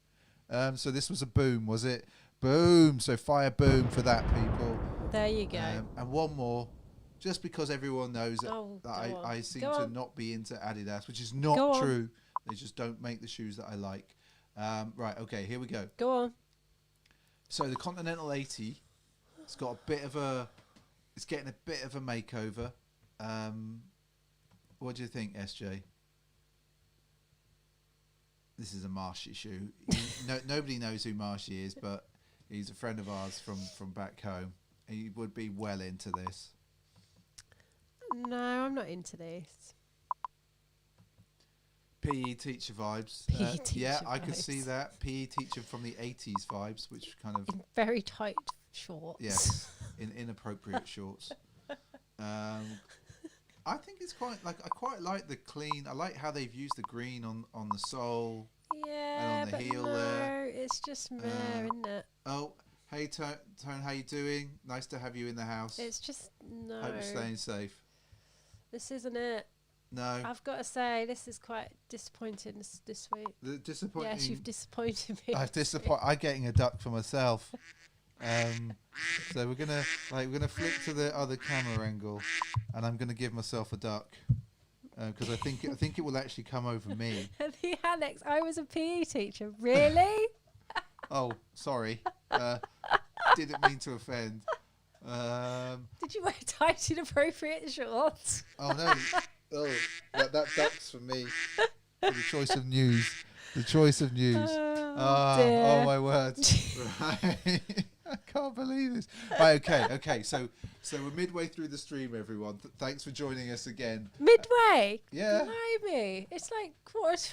So this was a boom, was it? Boom. So fire boom for that, people. There you go. And one more, just because everyone knows that I seem to not be into Adidas, which is not true. They just don't make the shoes that I like. Right, okay, here we go. Go on. So the Continental 80, it's got a bit of it's getting a bit of a makeover. What do you think, SJ? This is a Marshy shoe. Nobody knows who Marshy is, but he's a friend of ours from back home. He would be well into this. No, I'm not into this. PE teacher vibes. Yeah, I could see that. PE teacher from the 80s vibes, which kind of... In very tight shorts. Yes, in inappropriate shorts. I think it's quite I quite like the clean. I like how they've used the green on the sole. Yeah, and on the heel no, there. it's just meh, isn't it? Oh, hey Tone, how you doing? Nice to have you in the house. It's just no. Hope you're staying safe. This isn't it. No. I've got to say, this is quite disappointing this week. The disappointing. Yes, you've disappointed me. I'm getting a duck for myself. So we're gonna flick to the other camera angle, and I'm gonna give myself a duck because I think it will actually come over me. Alex, I was a PE teacher. Really? Oh, sorry. Didn't mean to offend. Did you wear tight inappropriate shorts? Oh no! Oh, that duck's for me. For the choice of news. The choice of news. Oh my word! Right. I can't believe this. Right, okay. So we're midway through the stream, everyone. Thanks for joining us again. Midway? Yeah. Blimey. It's like quarter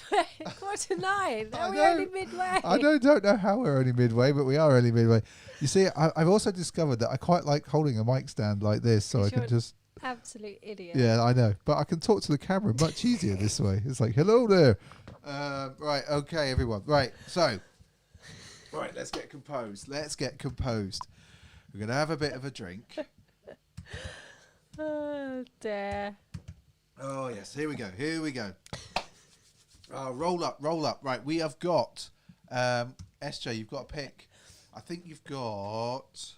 to 9. Are we only midway? I don't know how we're only midway, but we are only midway. You see, I've also discovered that I quite like holding a mic stand like this, so I can just... Absolute idiot. Yeah, I know. But I can talk to the camera much easier this way. It's like, hello there. Right, okay, everyone. Right, so... Right, let's get composed. We're going to have a bit of a drink. Oh, dear. Oh, yes. Here we go. Roll up. Right, we have got... SJ, you've got a pick. I think you've got...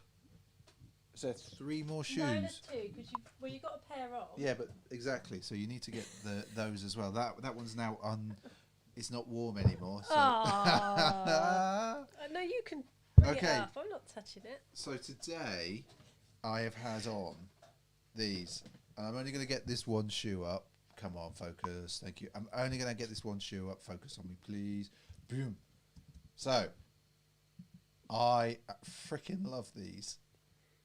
Is there 3 more shoes? No, there's 2 because you got a pair on. Yeah, but exactly. So you need to get those as well. That one's now it's not warm anymore. So. No, you can bring it Okay. up. I'm not touching it. So today, I have had on these, and I'm only going to get this one shoe up. Come on, focus. Thank you. I'm only going to get this one shoe up. Focus on me, please. Boom. So, I freaking love these,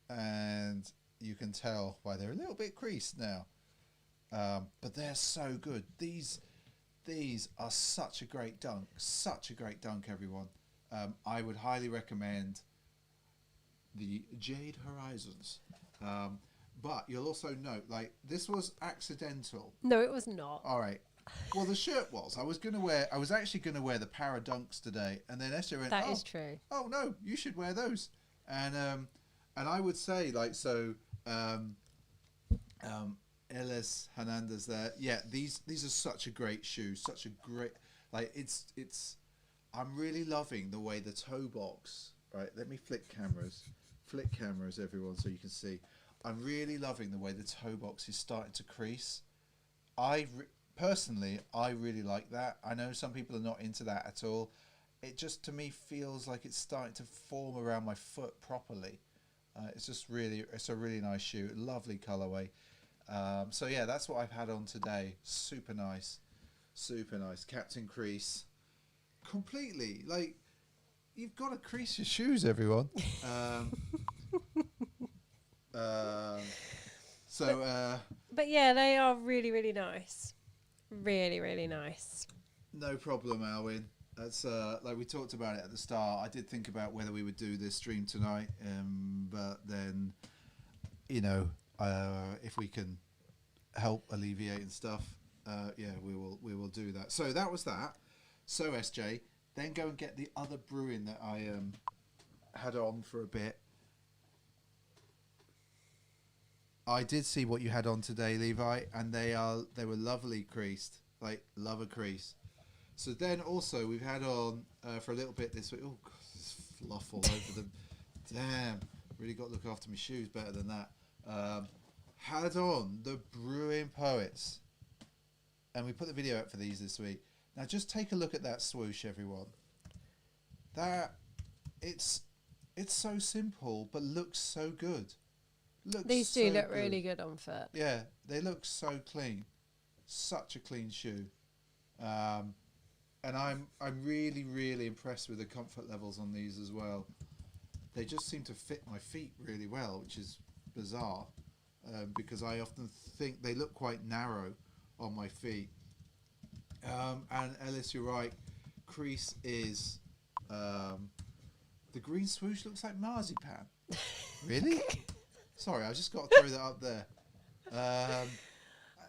and you can tell why they're a little bit creased now, but they're so good. These are such a great dunk. Such a great dunk, everyone. I would highly recommend the Jade Horizons. But you'll also note, like, this was accidental. No, it was not. All right. Well, the shirt was. I was actually going to wear the Para Dunks today, and then Esther went, That is true. Oh no, you should wear those. And I would say, like, so Ellis Hernandez there. Yeah, these are such a great shoe, such a great, like, it's I'm really loving the way the toe box, right? Let me flick cameras, everyone, so you can see. I'm really loving the way the toe box is starting to crease. Personally, I really like that. I know some people are not into that at all. It just, to me, feels like it's starting to form around my foot properly. It's a really nice shoe, lovely colorway. So yeah, that's what I've had on today. Super nice. Captain Crease. Completely, like, you've got to crease your shoes, everyone. But yeah, they are really, really nice. Really, really nice. No problem, Alwyn. That's like we talked about it at the start. I did think about whether we would do this stream tonight, but then, you know, if we can help alleviate and stuff, yeah, we will do that. So that was that. So SJ, then go and get the other brewing that I had on for a bit. I did see what you had on today, Levi, and they were lovely creased, like, love a crease. So then also we've had on for a little bit this week. Oh, God, there's fluff all over them. Damn, really got to look after my shoes better than that. Had on the Brewing Poets, and we put the video out for these this week. Now just take a look at that swoosh, everyone. That it's so simple, but looks so good. These do look really good on foot. Yeah, they look so clean. Such a clean shoe. And I'm really, really impressed with the comfort levels on these as well. They just seem to fit my feet really well, which is bizarre, because I often think they look quite narrow on my feet. And Ellis, you're right. Crease is the green swoosh looks like marzipan. Really? Sorry, I just got to throw that up there.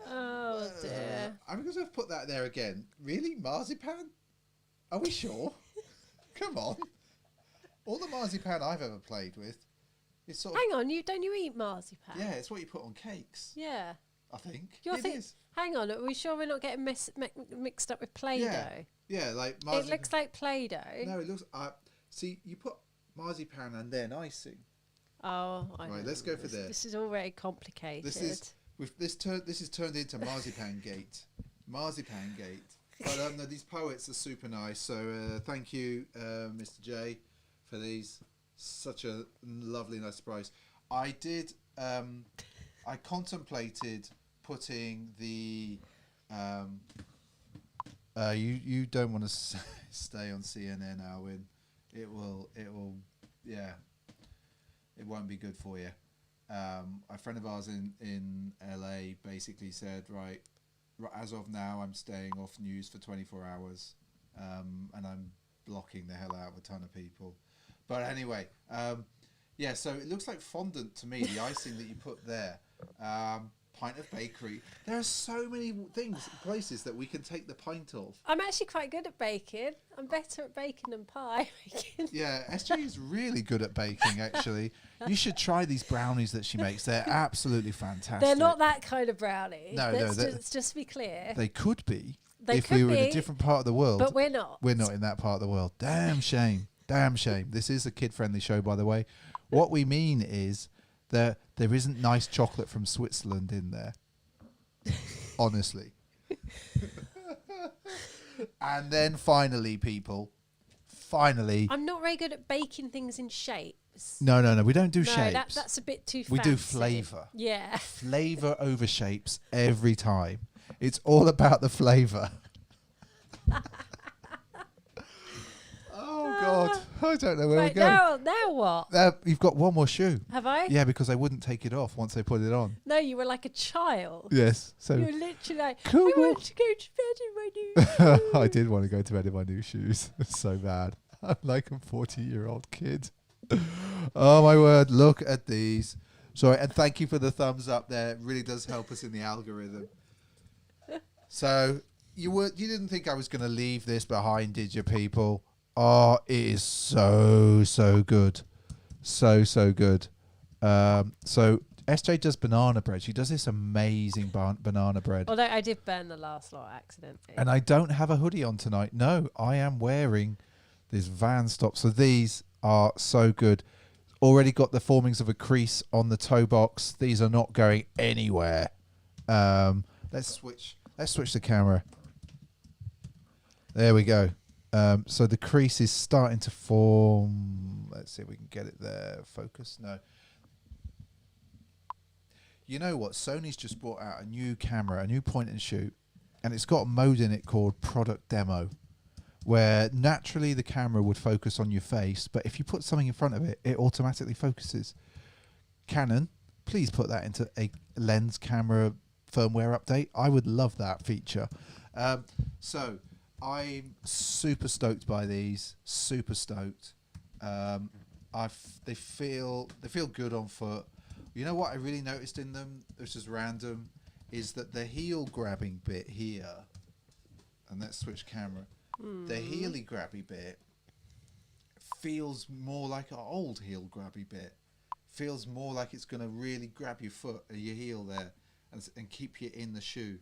Oh dear. I'm going to put that there again. Really? Marzipan? Are we sure? Come on. All the marzipan I've ever played with is sort of... Hang on, don't you eat marzipan? Yeah, it's what you put on cakes. Yeah. I think. It is. Hang on, are we sure we're not getting mixed up with Play-Doh? Yeah, like marzipan. It looks like Play-Doh. No, it looks... see, you put marzipan and then icing. Oh, I know. Right, let's go for this. This is all very complicated. This is turned into Marzipan Gate. Marzipan Gate. But no, these poets are super nice. So thank you, Mr. J, for these. Such a lovely, nice surprise. I did. I contemplated putting the. You don't want to stay on CNN, Alwyn. It will. Yeah. It won't be good for you. A friend of ours in LA basically said, right, as of now, I'm staying off news for 24 hours, and I'm blocking the hell out of a ton of people. But anyway, yeah, so it looks like fondant to me, the icing that you put there. Pint of Bakery. There are so many places that we can take the pint of. I'm actually quite good at baking. I'm better at baking than pie making. Yeah, SJ is really good at baking, actually. You should try these brownies that she makes. They're absolutely fantastic. They're not that kind of brownie. No, let's just be clear. They could be if we were in a different part of the world. But we're not. We're not in that part of the world. Damn shame. Damn shame. This is a kid-friendly show, by the way. What we mean is There isn't nice chocolate from Switzerland in there. Honestly. And then finally, people, I'm not very good at baking things in shapes. No, we don't do No, shapes. that's a bit too We fancy. do flavour. Yeah. Flavour over shapes every time. It's all about the flavour. Oh God, I don't know where we're going. Now what? You've got one more shoe. Have I? Yeah, because I wouldn't take it off once I put it on. No, you were like a child. Yes, so You were literally like, Come I on. want to go to bed in my new shoes. I did want to go to bed in my new shoes. It's so bad. I'm like a 40-year-old kid. Oh my word! Look at these. Sorry, and thank you for the thumbs up there. It really does help us in the algorithm. So you didn't think I was going to leave this behind, did you, people? Oh, it is so good, so good. So SJ does banana bread. She does this amazing banana bread. Although I did burn the last lot accidentally. And I don't have a hoodie on tonight. No, I am wearing this Van Stop. So these are so good. Already got the formings of a crease on the toe box. These are not going anywhere. Let's switch the camera. There we go. So the crease is starting to form. Let's see if we can get it there. Focus. No. You know what? Sony's just brought out a new camera, a new point and shoot, and it's got a mode in it called product demo, where naturally the camera would focus on your face, but if you put something in front of it, it automatically focuses. Canon, please put that into a lens camera firmware update. I would love that feature. So I'm super stoked by these. Super stoked. They feel good on foot. You know what I really noticed in them, which is random, is that the heel grabbing bit here, and let's switch camera. The heely grabby bit feels more like an old heel grabby bit. Feels more like it's going to really grab your foot or your heel there and keep you in the shoe.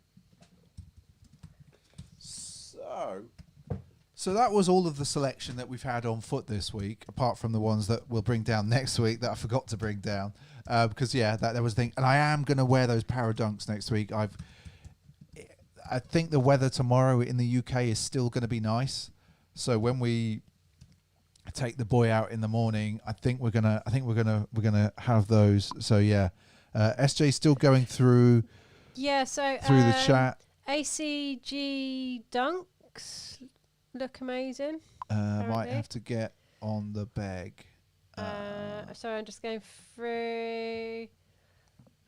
So that was all of the selection that we've had on foot this week, apart from the ones that we'll bring down next week that I forgot to bring down. Because, yeah, that was the thing. And I am going to wear those Paradunks next week. I think the weather tomorrow in the UK is still going to be nice. So when we take the boy out in the morning, I think we're gonna have those. So yeah, SJ's still going through. Yeah. So through the chat. ACG Dunks look amazing. Might have to get on the bag. So I'm just going through.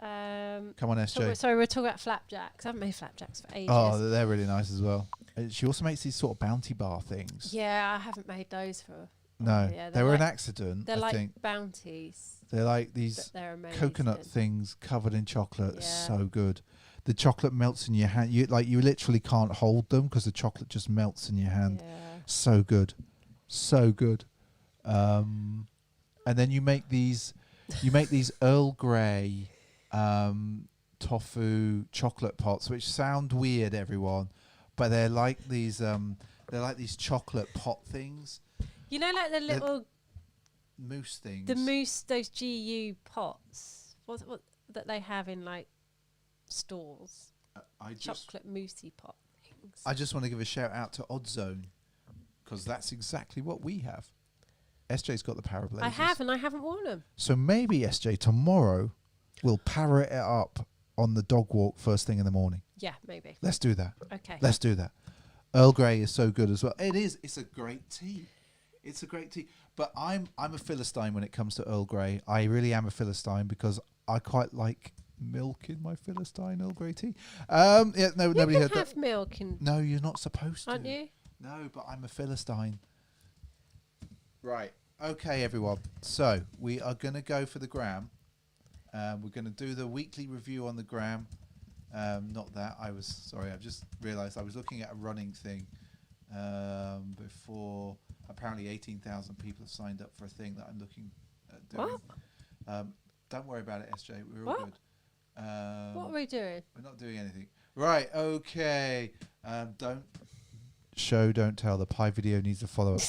Come on, SJ. Sorry, we're talking about flapjacks. I haven't made flapjacks for ages. Oh, they're really nice as well. She also makes these sort of bounty bar things. Yeah, I haven't made those for. No, Yeah, they were like, an accident. They're I like think. bounties. They're like these coconut things covered in chocolate. Yeah. So good. The chocolate melts in your hand. You literally can't hold them because the chocolate just melts in your hand. Yeah. So good, so good. And then you make these Earl Grey tofu chocolate pots, which sound weird, everyone, but they're like these chocolate pot things. You know, like the little mousse things. Those GU pots. What that they have in like stores. Chocolate moussey pot things. I just want to give a shout out to Oddzone because that's exactly what we have. SJ's got the Parablazers. I have, and I haven't worn them. So maybe SJ tomorrow we'll power it up on the dog walk first thing in the morning. Yeah, maybe. Let's do that. Okay. Let's do that. Earl Grey is so good as well. It is. It's a great tea. It's a great tea. But I'm a Philistine when it comes to Earl Grey. I really am a Philistine because I quite like milk in my Philistine Earl Grey tea. Yeah, no, you nobody can heard have that. milk in. No, you're not supposed to. Aren't you? No, but I'm a Philistine. Right. Okay, everyone. So we are going to go for the gram. We're going to do the weekly review on the gram. Not that. Sorry, I've just realised I was looking at a running thing before. Apparently 18,000 people have signed up for a thing that I'm looking at doing. What? Don't worry about it, SJ. We're all good. What are we doing? We're not doing anything. Right, okay. Don't tell. The pie video needs a follow-up.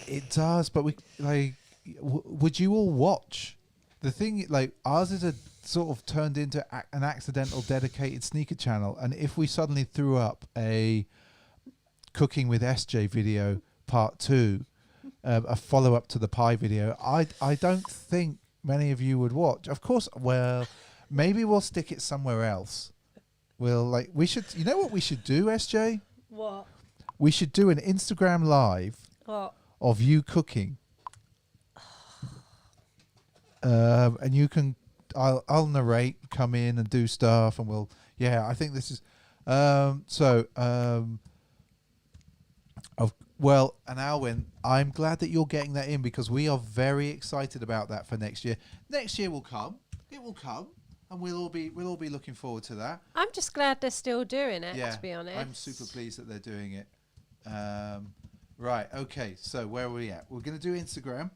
It does, but would you all watch the thing, like ours is a sort of turned into an accidental dedicated sneaker channel, and if we suddenly threw up a cooking with SJ video part 2, a follow up to the pie video, I don't think many of you would watch. Of course, well, maybe we'll stick it somewhere else. We should, you know what we should do, SJ? What? We should do an Instagram live of you cooking. And you can, I'll narrate, come in and do stuff, and I think this is, and Alwyn, I'm glad that you're getting that in, because we are very excited about that for next year. Next year will come. It will come, and we'll all be looking forward to that. I'm just glad they're still doing it, Yeah, to be honest. I'm super pleased that they're doing it. Right, okay, so where are we at? We're going to do Instagram.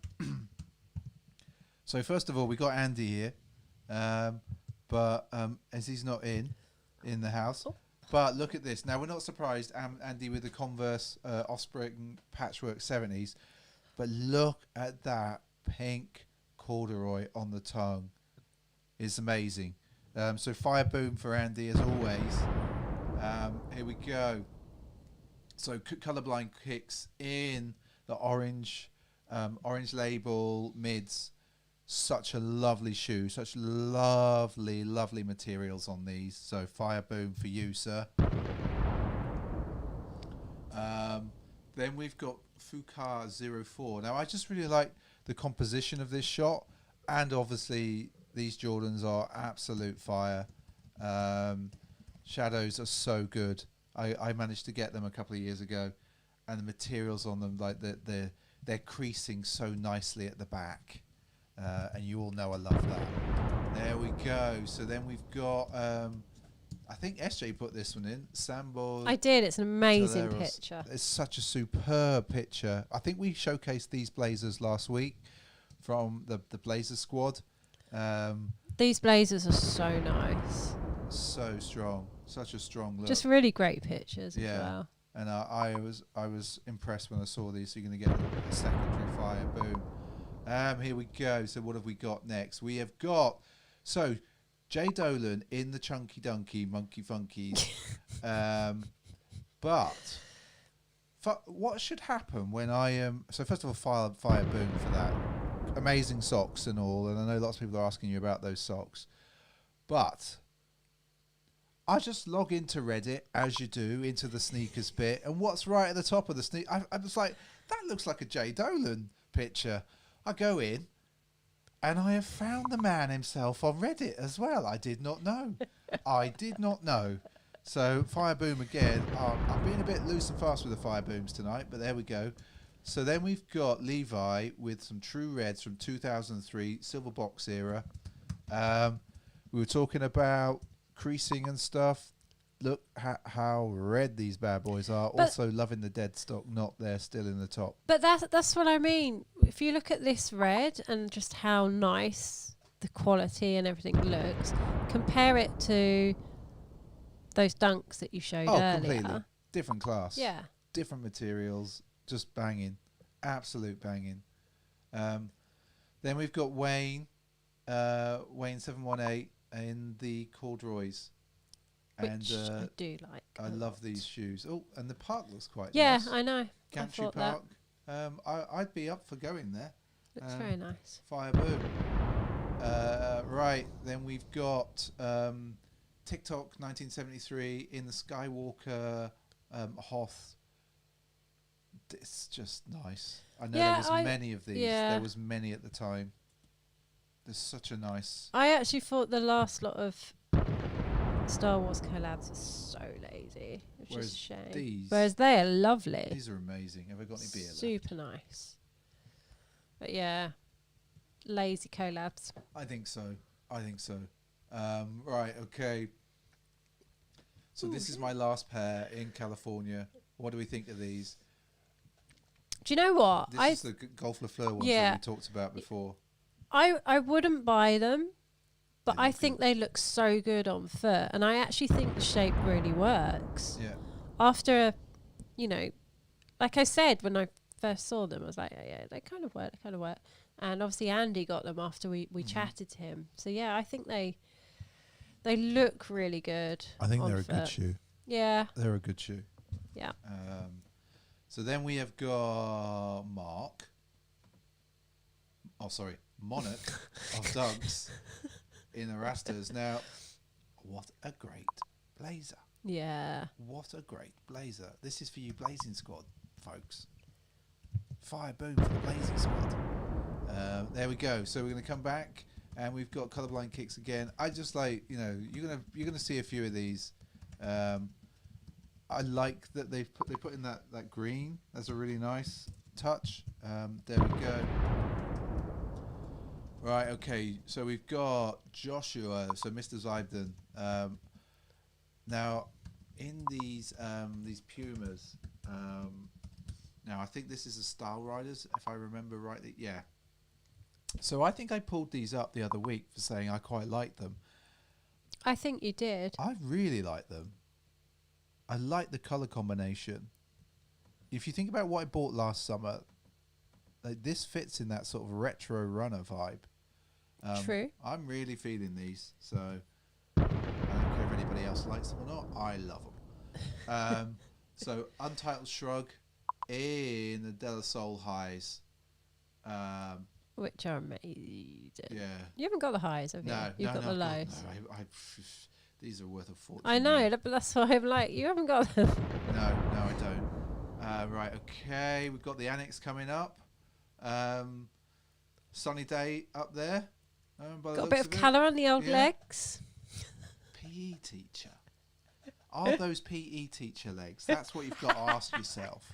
So first of all, we got Andy here, but as he's not in the house. Oh. But look at this. Now, we're not surprised, Andy, with the Converse Offspring Patchwork 70s. But look at that pink corduroy on the tongue. It's amazing. So fire boom for Andy, as always. Here we go. So Colorblind Kicks in the orange label mids. Such a lovely shoe, such lovely materials on these. So fire boom for you, sir. Then we've got Fuka 04. Now I just really like the composition of this shot, and obviously these Jordans are absolute fire. Shadows are so good. I managed to get them a couple of years ago, and the materials on them, like they're creasing so nicely at the back. And you all know I love that. There we go. So then we've got, I think SJ put this one in. Sambo. I did. It's an amazing Toleros. picture. It's such a superb picture. I think we showcased these blazers last week from the Blazer squad. These blazers are so nice. So strong. Such a strong look. Just really great pictures as well. And I was impressed when I saw these. So you're going to get a secondary fire. Boom. Here we go. So what have we got next? We have got Jay Dolan in the Chunky Dunky Monkey Funkies. But what should happen when I am? So first of all, fire boom for that. Amazing socks and all, and I know lots of people are asking you about those socks. But I just log into Reddit, as you do, into the sneakers bit, and what's right at the top of the sneak? I was like, that looks like a Jay Dolan picture. I go in, and I have found the man himself on Reddit as well. I did not know. So fire boom again. I'm being a bit loose and fast with the fire booms tonight, but there we go. So then we've got Levi with some true reds from 2003, silver box era. We were talking about creasing and stuff. Look how red these bad boys are. But also loving the dead stock knot there still in the top. But that's what I mean. If you look at this red and just how nice the quality and everything looks, compare it to those dunks that you showed earlier. Completely. Different class. Yeah. Different materials. Just banging. Absolute banging. Then we've got Wayne 718 in the corduroys. Which And I do like. I love these shoes. Oh, and the park looks quite nice. nice. I know. Gantry Park. I'd be up for going there. Looks very nice. Fire boom. Right, then we've got TikTok 1973 in the Skywalker Hoth. It's just nice. I know there was many of these. Yeah. There was many at the time. There's such a nice. I actually thought the last lot of Star Wars collabs are so lazy, which is a shame. Whereas they are lovely. These are amazing. Have I got any beer left? Super nice. But yeah, lazy collabs. I think so. Right, okay. So this is my last pair in California. What do we think of these? Do you know what? This is the Golf Le Fleur ones that we talked about before. I wouldn't buy them. But I think they look so good on foot, and I actually think the shape really works. Yeah. After, like I said when I first saw them, I was like, yeah, they kind of work. And obviously Andy got them after we chatted to him. So yeah, I think they look really good. I think on they're a good foot. shoe. Yeah. They're a good shoe. Yeah. So then we have got Monarch of Dunks in the Rastas. Now, what a great blazer. Yeah. What a great blazer. This is for you Blazing Squad, folks. Fire boom for the Blazing Squad. There we go. So we're going to come back and we've got Colorblind Kicks again. I just like, you're gonna see a few of these. I like that they put in that green. That's a really nice touch. There we go. Right, okay. So we've got Joshua, so Mr. Zybden. Now, in these Pumas, now I think this is a Style Riders, if I remember rightly. Yeah. So I think I pulled these up the other week for saying I quite like them. I think you did. I really like them. I like the colour combination. If you think about what I bought last summer, like this fits in that sort of retro runner vibe. True. I'm really feeling these, so I don't care if anybody else likes them or not. I love them. So Untitled Shrug in the De La Soul highs. Which are amazing. Yeah. You haven't got the highs, have you? No, You've got the lows. No, these are worth a fortune. I know, but that's why I'm like, you haven't got them. No, I don't. Right, okay. We've got the Annex coming up. Sunny day up there. By the Got a looks bit of it. colour on the old Yeah. legs. PE teacher. Are those PE teacher legs? That's what you've got to ask yourself.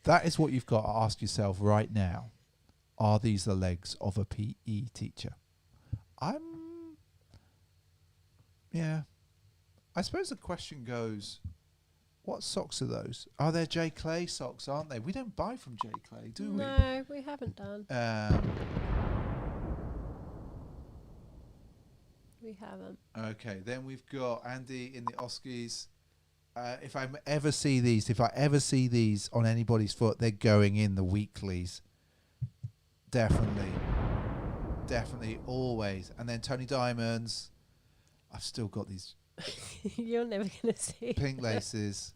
That is what you've got to ask yourself right now. Are these the legs of a PE teacher? Yeah. I suppose the question goes, what socks are those? Are they J. Clay socks, aren't they? We don't buy from J. Clay, do we? No, we haven't done. We haven't. Okay, then we've got Andy in the Oskies. If I ever see these on anybody's foot, they're going in the weeklies. Definitely, always. And then Tony Diamonds. I've still got these You're never going to see. pink laces.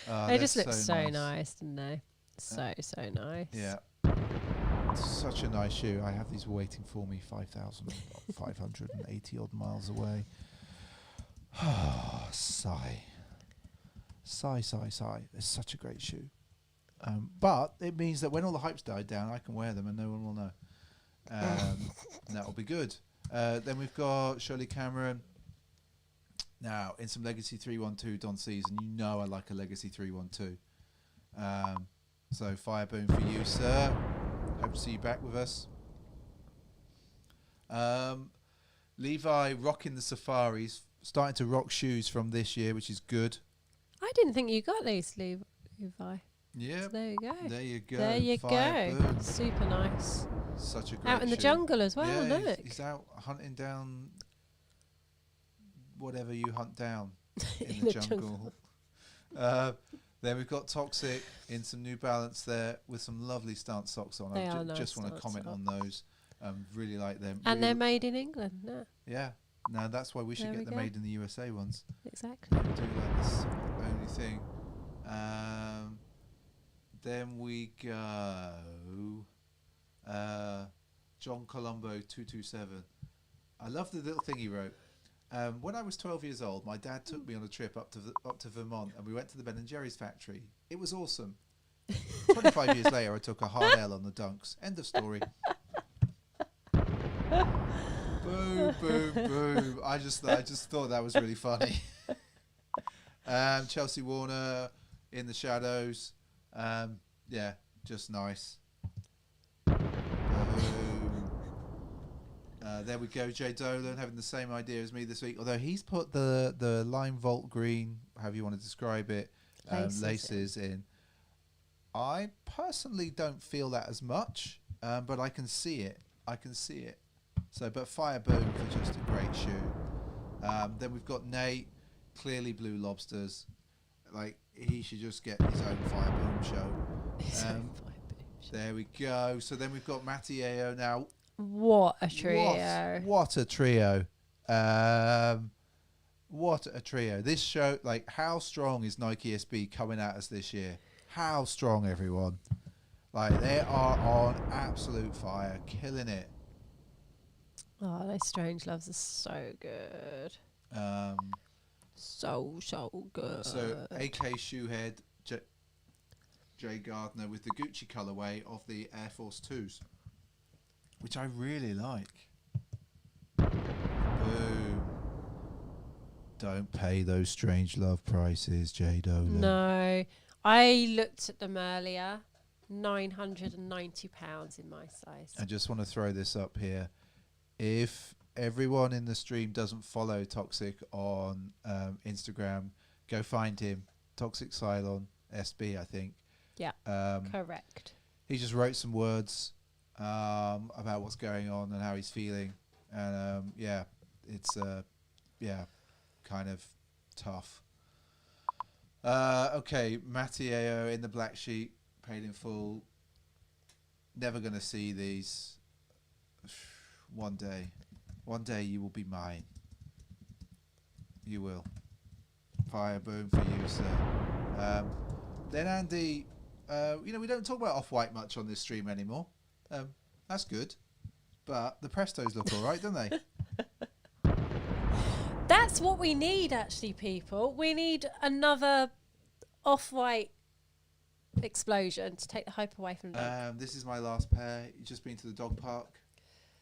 They just look so nice, didn't they? So nice. Yeah. Such a nice shoe. I have these waiting for me 5,580 odd miles away. Sigh. It's such a great shoe. But it means that when all the hype's died down, I can wear them and no one will know. And that'll be good. Then we've got Shirley Cameron. Now, in some Legacy 312 Don C's, and you know I like a Legacy 312. So, fire boom for you, sir. Hope to see you back with us. Levi rocking the Safaris, starting to rock shoes from this year, which is good. I didn't think you got these, Levi. Yeah. So there you go. There you go. There you Fire go. boom. Super nice. Such a great Out in the shoe. jungle as well, Yeah, look. he's out hunting down whatever you hunt down in In the the jungle. Then we've got Toxic in some New Balance there with some lovely stance socks on. They I are nice just want to stance comment on those. Really like them. And really they're made in England, no? yeah. No, that's why we should There get we the go. Made in the USA ones. Exactly. We do like this only thing. Then we go John Colombo 227. I love the little thing he wrote. When I was 12 years old, my dad took me on a trip up to Vermont, and we went to the Ben & Jerry's factory. It was awesome. 25 years later, I took a hard L on the Dunks. End of story. Boom, boom, boom. I just thought that was really funny. Chelsea Warner in the shadows. Yeah, just nice. Boom. There we go. Jay Dolan having the same idea as me this week, although he's put the lime vault green, however you want to describe it, laces in. I personally don't feel that as much, but I can see it. So, but Fire Boom for just a great shoe. Then we've got Nate, clearly Blue Lobsters. Like, he should just get his own Fire Boom show. There we go. So then we've got Matty Ayo now. What a trio. What a trio. What a trio. This show, like, how strong is Nike SB coming at us this year? How strong, everyone. Like, they are on absolute fire, killing it. Oh, those Strange Loves are so good. So good. So, AK Shoehead, Jay Gardner with the Gucci colorway of the Air Force 2s, which I really like. Boom. Don't pay those Strange Love prices, Jay Dolan. No. I looked at them earlier. £990 in my size. I just want to throw this up here. If everyone in the stream doesn't follow Toxic on Instagram, go find him. Toxic Cylon SB, I think. Yeah, correct. He just wrote some words about what's going on and how he's feeling. And yeah, it's kind of tough. Okay, Matty Ayo in the black sheet, paid in full. Never going to see these. One day you will be mine. You will. Fire boom for you, sir. Then Andy, we don't talk about Off-White much on this stream anymore. That's good. But the Prestos look all right, don't they? That's what we need, actually, people. We need another Off-White explosion to take the hype away from them. This is my last pair. You've just been to the dog park.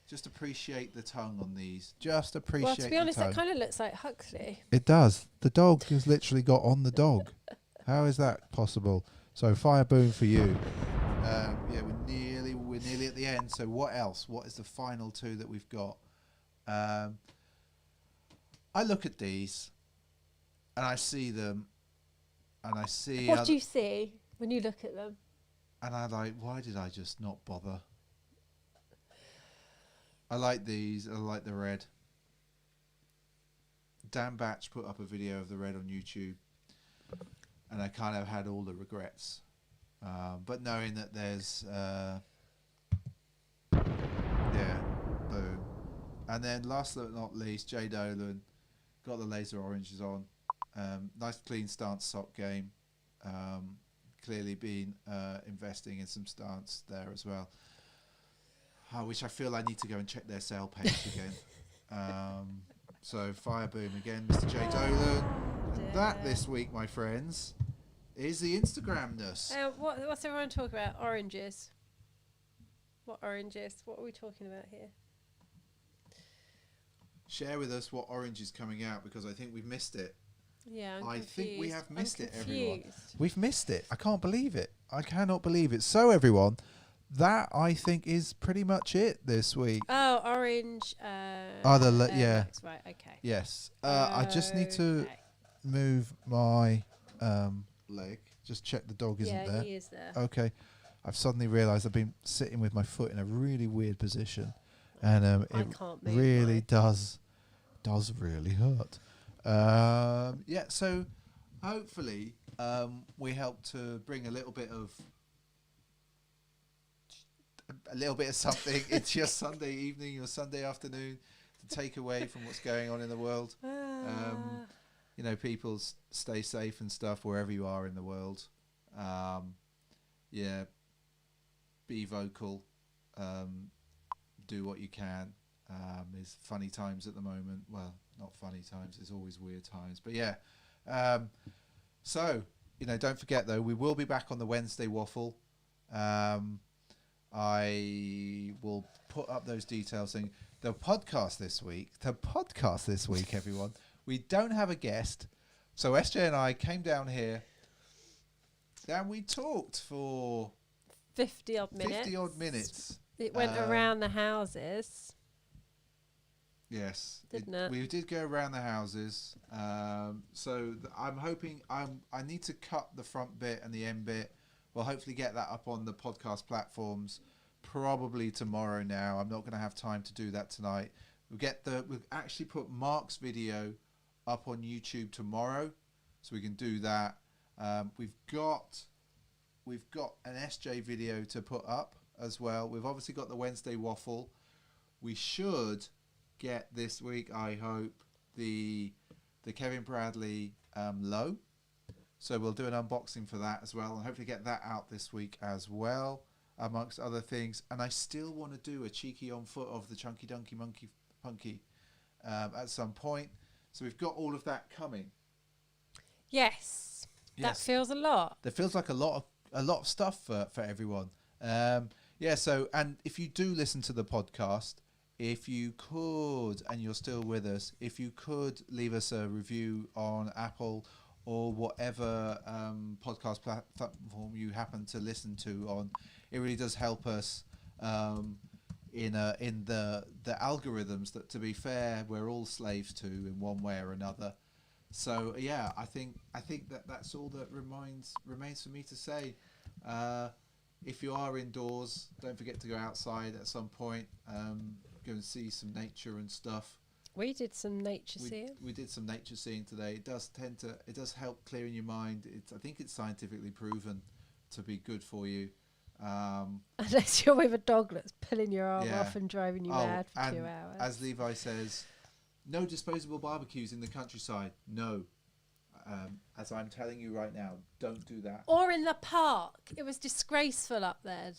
Just appreciate the tongue on these. Just appreciate the tongue. Well, to be honest, it kind of looks like Huxley. It does. The dog has literally got on the dog. How is that possible? So fire boom for you. Yeah, we're nearly at the end. So what else? What is the final two that we've got? I look at these, and I see them, and I see. What do you see when you look at them? And I'm like, why did I just not bother? I like these. I like the red. Dan Batch put up a video of the red on YouTube, and I kind of had all the regrets. But knowing that there's, boom. And then last but not least, Jay Dolan got the laser oranges on. Nice clean stance sock game. Clearly been investing in some stance there as well. Which I feel I need to go and check their sale page again. So fire boom again, Mr. J Dolan. And that this week, my friends, is the Instagramness. What's everyone talking about? Oranges. What oranges? What are we talking about here? Share with us what orange is coming out, because I think we've missed it. Yeah, I think we have missed it, confused. everyone. We've missed it. I can't believe it. I cannot believe it. So, everyone, that I think is pretty much it this week. Oh, orange. Yeah. Right. Okay. Yes. I just need to move my leg. Just check the dog isn't there. Yeah, he is there. Okay. I've suddenly realised I've been sitting with my foot in a really weird position, and it really does really hurt. Yeah. So hopefully we help to bring a little bit of something into your Sunday evening, your Sunday afternoon, to take away from what's going on in the world. People stay safe and stuff wherever you are in the world. Be vocal. Do what you can. There's funny times at the moment. Well, not funny times. There's always weird times. But yeah. So, don't forget, though, we will be back on the Wednesday waffle. I will put up those details. Saying the podcast this week, everyone. We don't have a guest, so SJ and I came down here, and we talked for 50 odd minutes. It went around the houses. Yes, didn't it? We did go around the houses. So I'm hoping I need to cut the front bit and the end bit. We'll hopefully get that up on the podcast platforms probably tomorrow now. I'm not going to have time to do that tonight. We'll actually put Mark's video up on YouTube tomorrow, so we can do that. We've got we've got an SJ video to put up as well. We've obviously got the Wednesday waffle. We should get this week, I hope, the Kevin Bradley low. So we'll do an unboxing for that as well, and hopefully get that out this week as well, amongst other things. And I still want to do a cheeky on foot of the Chunky Dunky Monkey Punky at some point. So we've got all of that coming. Yes. That feels a lot. That feels like a lot of stuff for everyone. So, and if you do listen to the podcast, if you could, and you're still with us, if you could leave us a review on Apple or whatever podcast platform you happen to listen to on, it really does help us in the algorithms that, to be fair, we're all slaves to in one way or another. So yeah, I think that's all that remains for me to say. If you are indoors, don't forget to go outside at some point. Go and see some nature and stuff. We did some nature seeing. We did some nature seeing today. It does help clearing your mind. I think it's scientifically proven to be good for you. Unless you're with a dog that's pulling your arm off and driving you mad for 2 hours. As Levi says, no disposable barbecues in the countryside. No. As I'm telling you right now, don't do that. Or in the park. It was disgraceful up there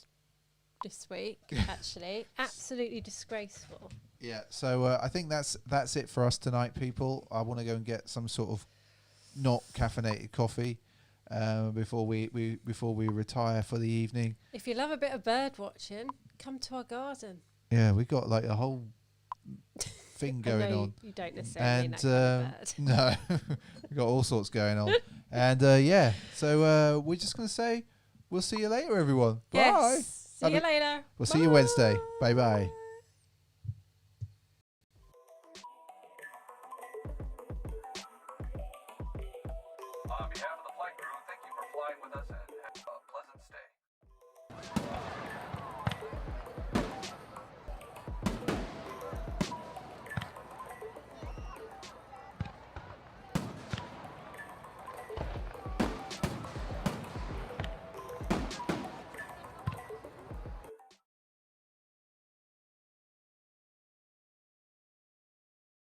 this week, actually. Absolutely disgraceful. Yeah, so I think that's it for us tonight, people. I want to go and get some sort of not caffeinated coffee before we retire for the evening. If you love a bit of bird watching, come to our garden. Yeah, we've got like a whole thing going on. You don't necessarily mean that kind of bird. No, we've got all sorts going on. And so we're just going to say we'll see you later, everyone. Bye. Yes. See you later. We'll see you Wednesday. Bye-bye. On behalf of the flight crew, thank you for flying with us and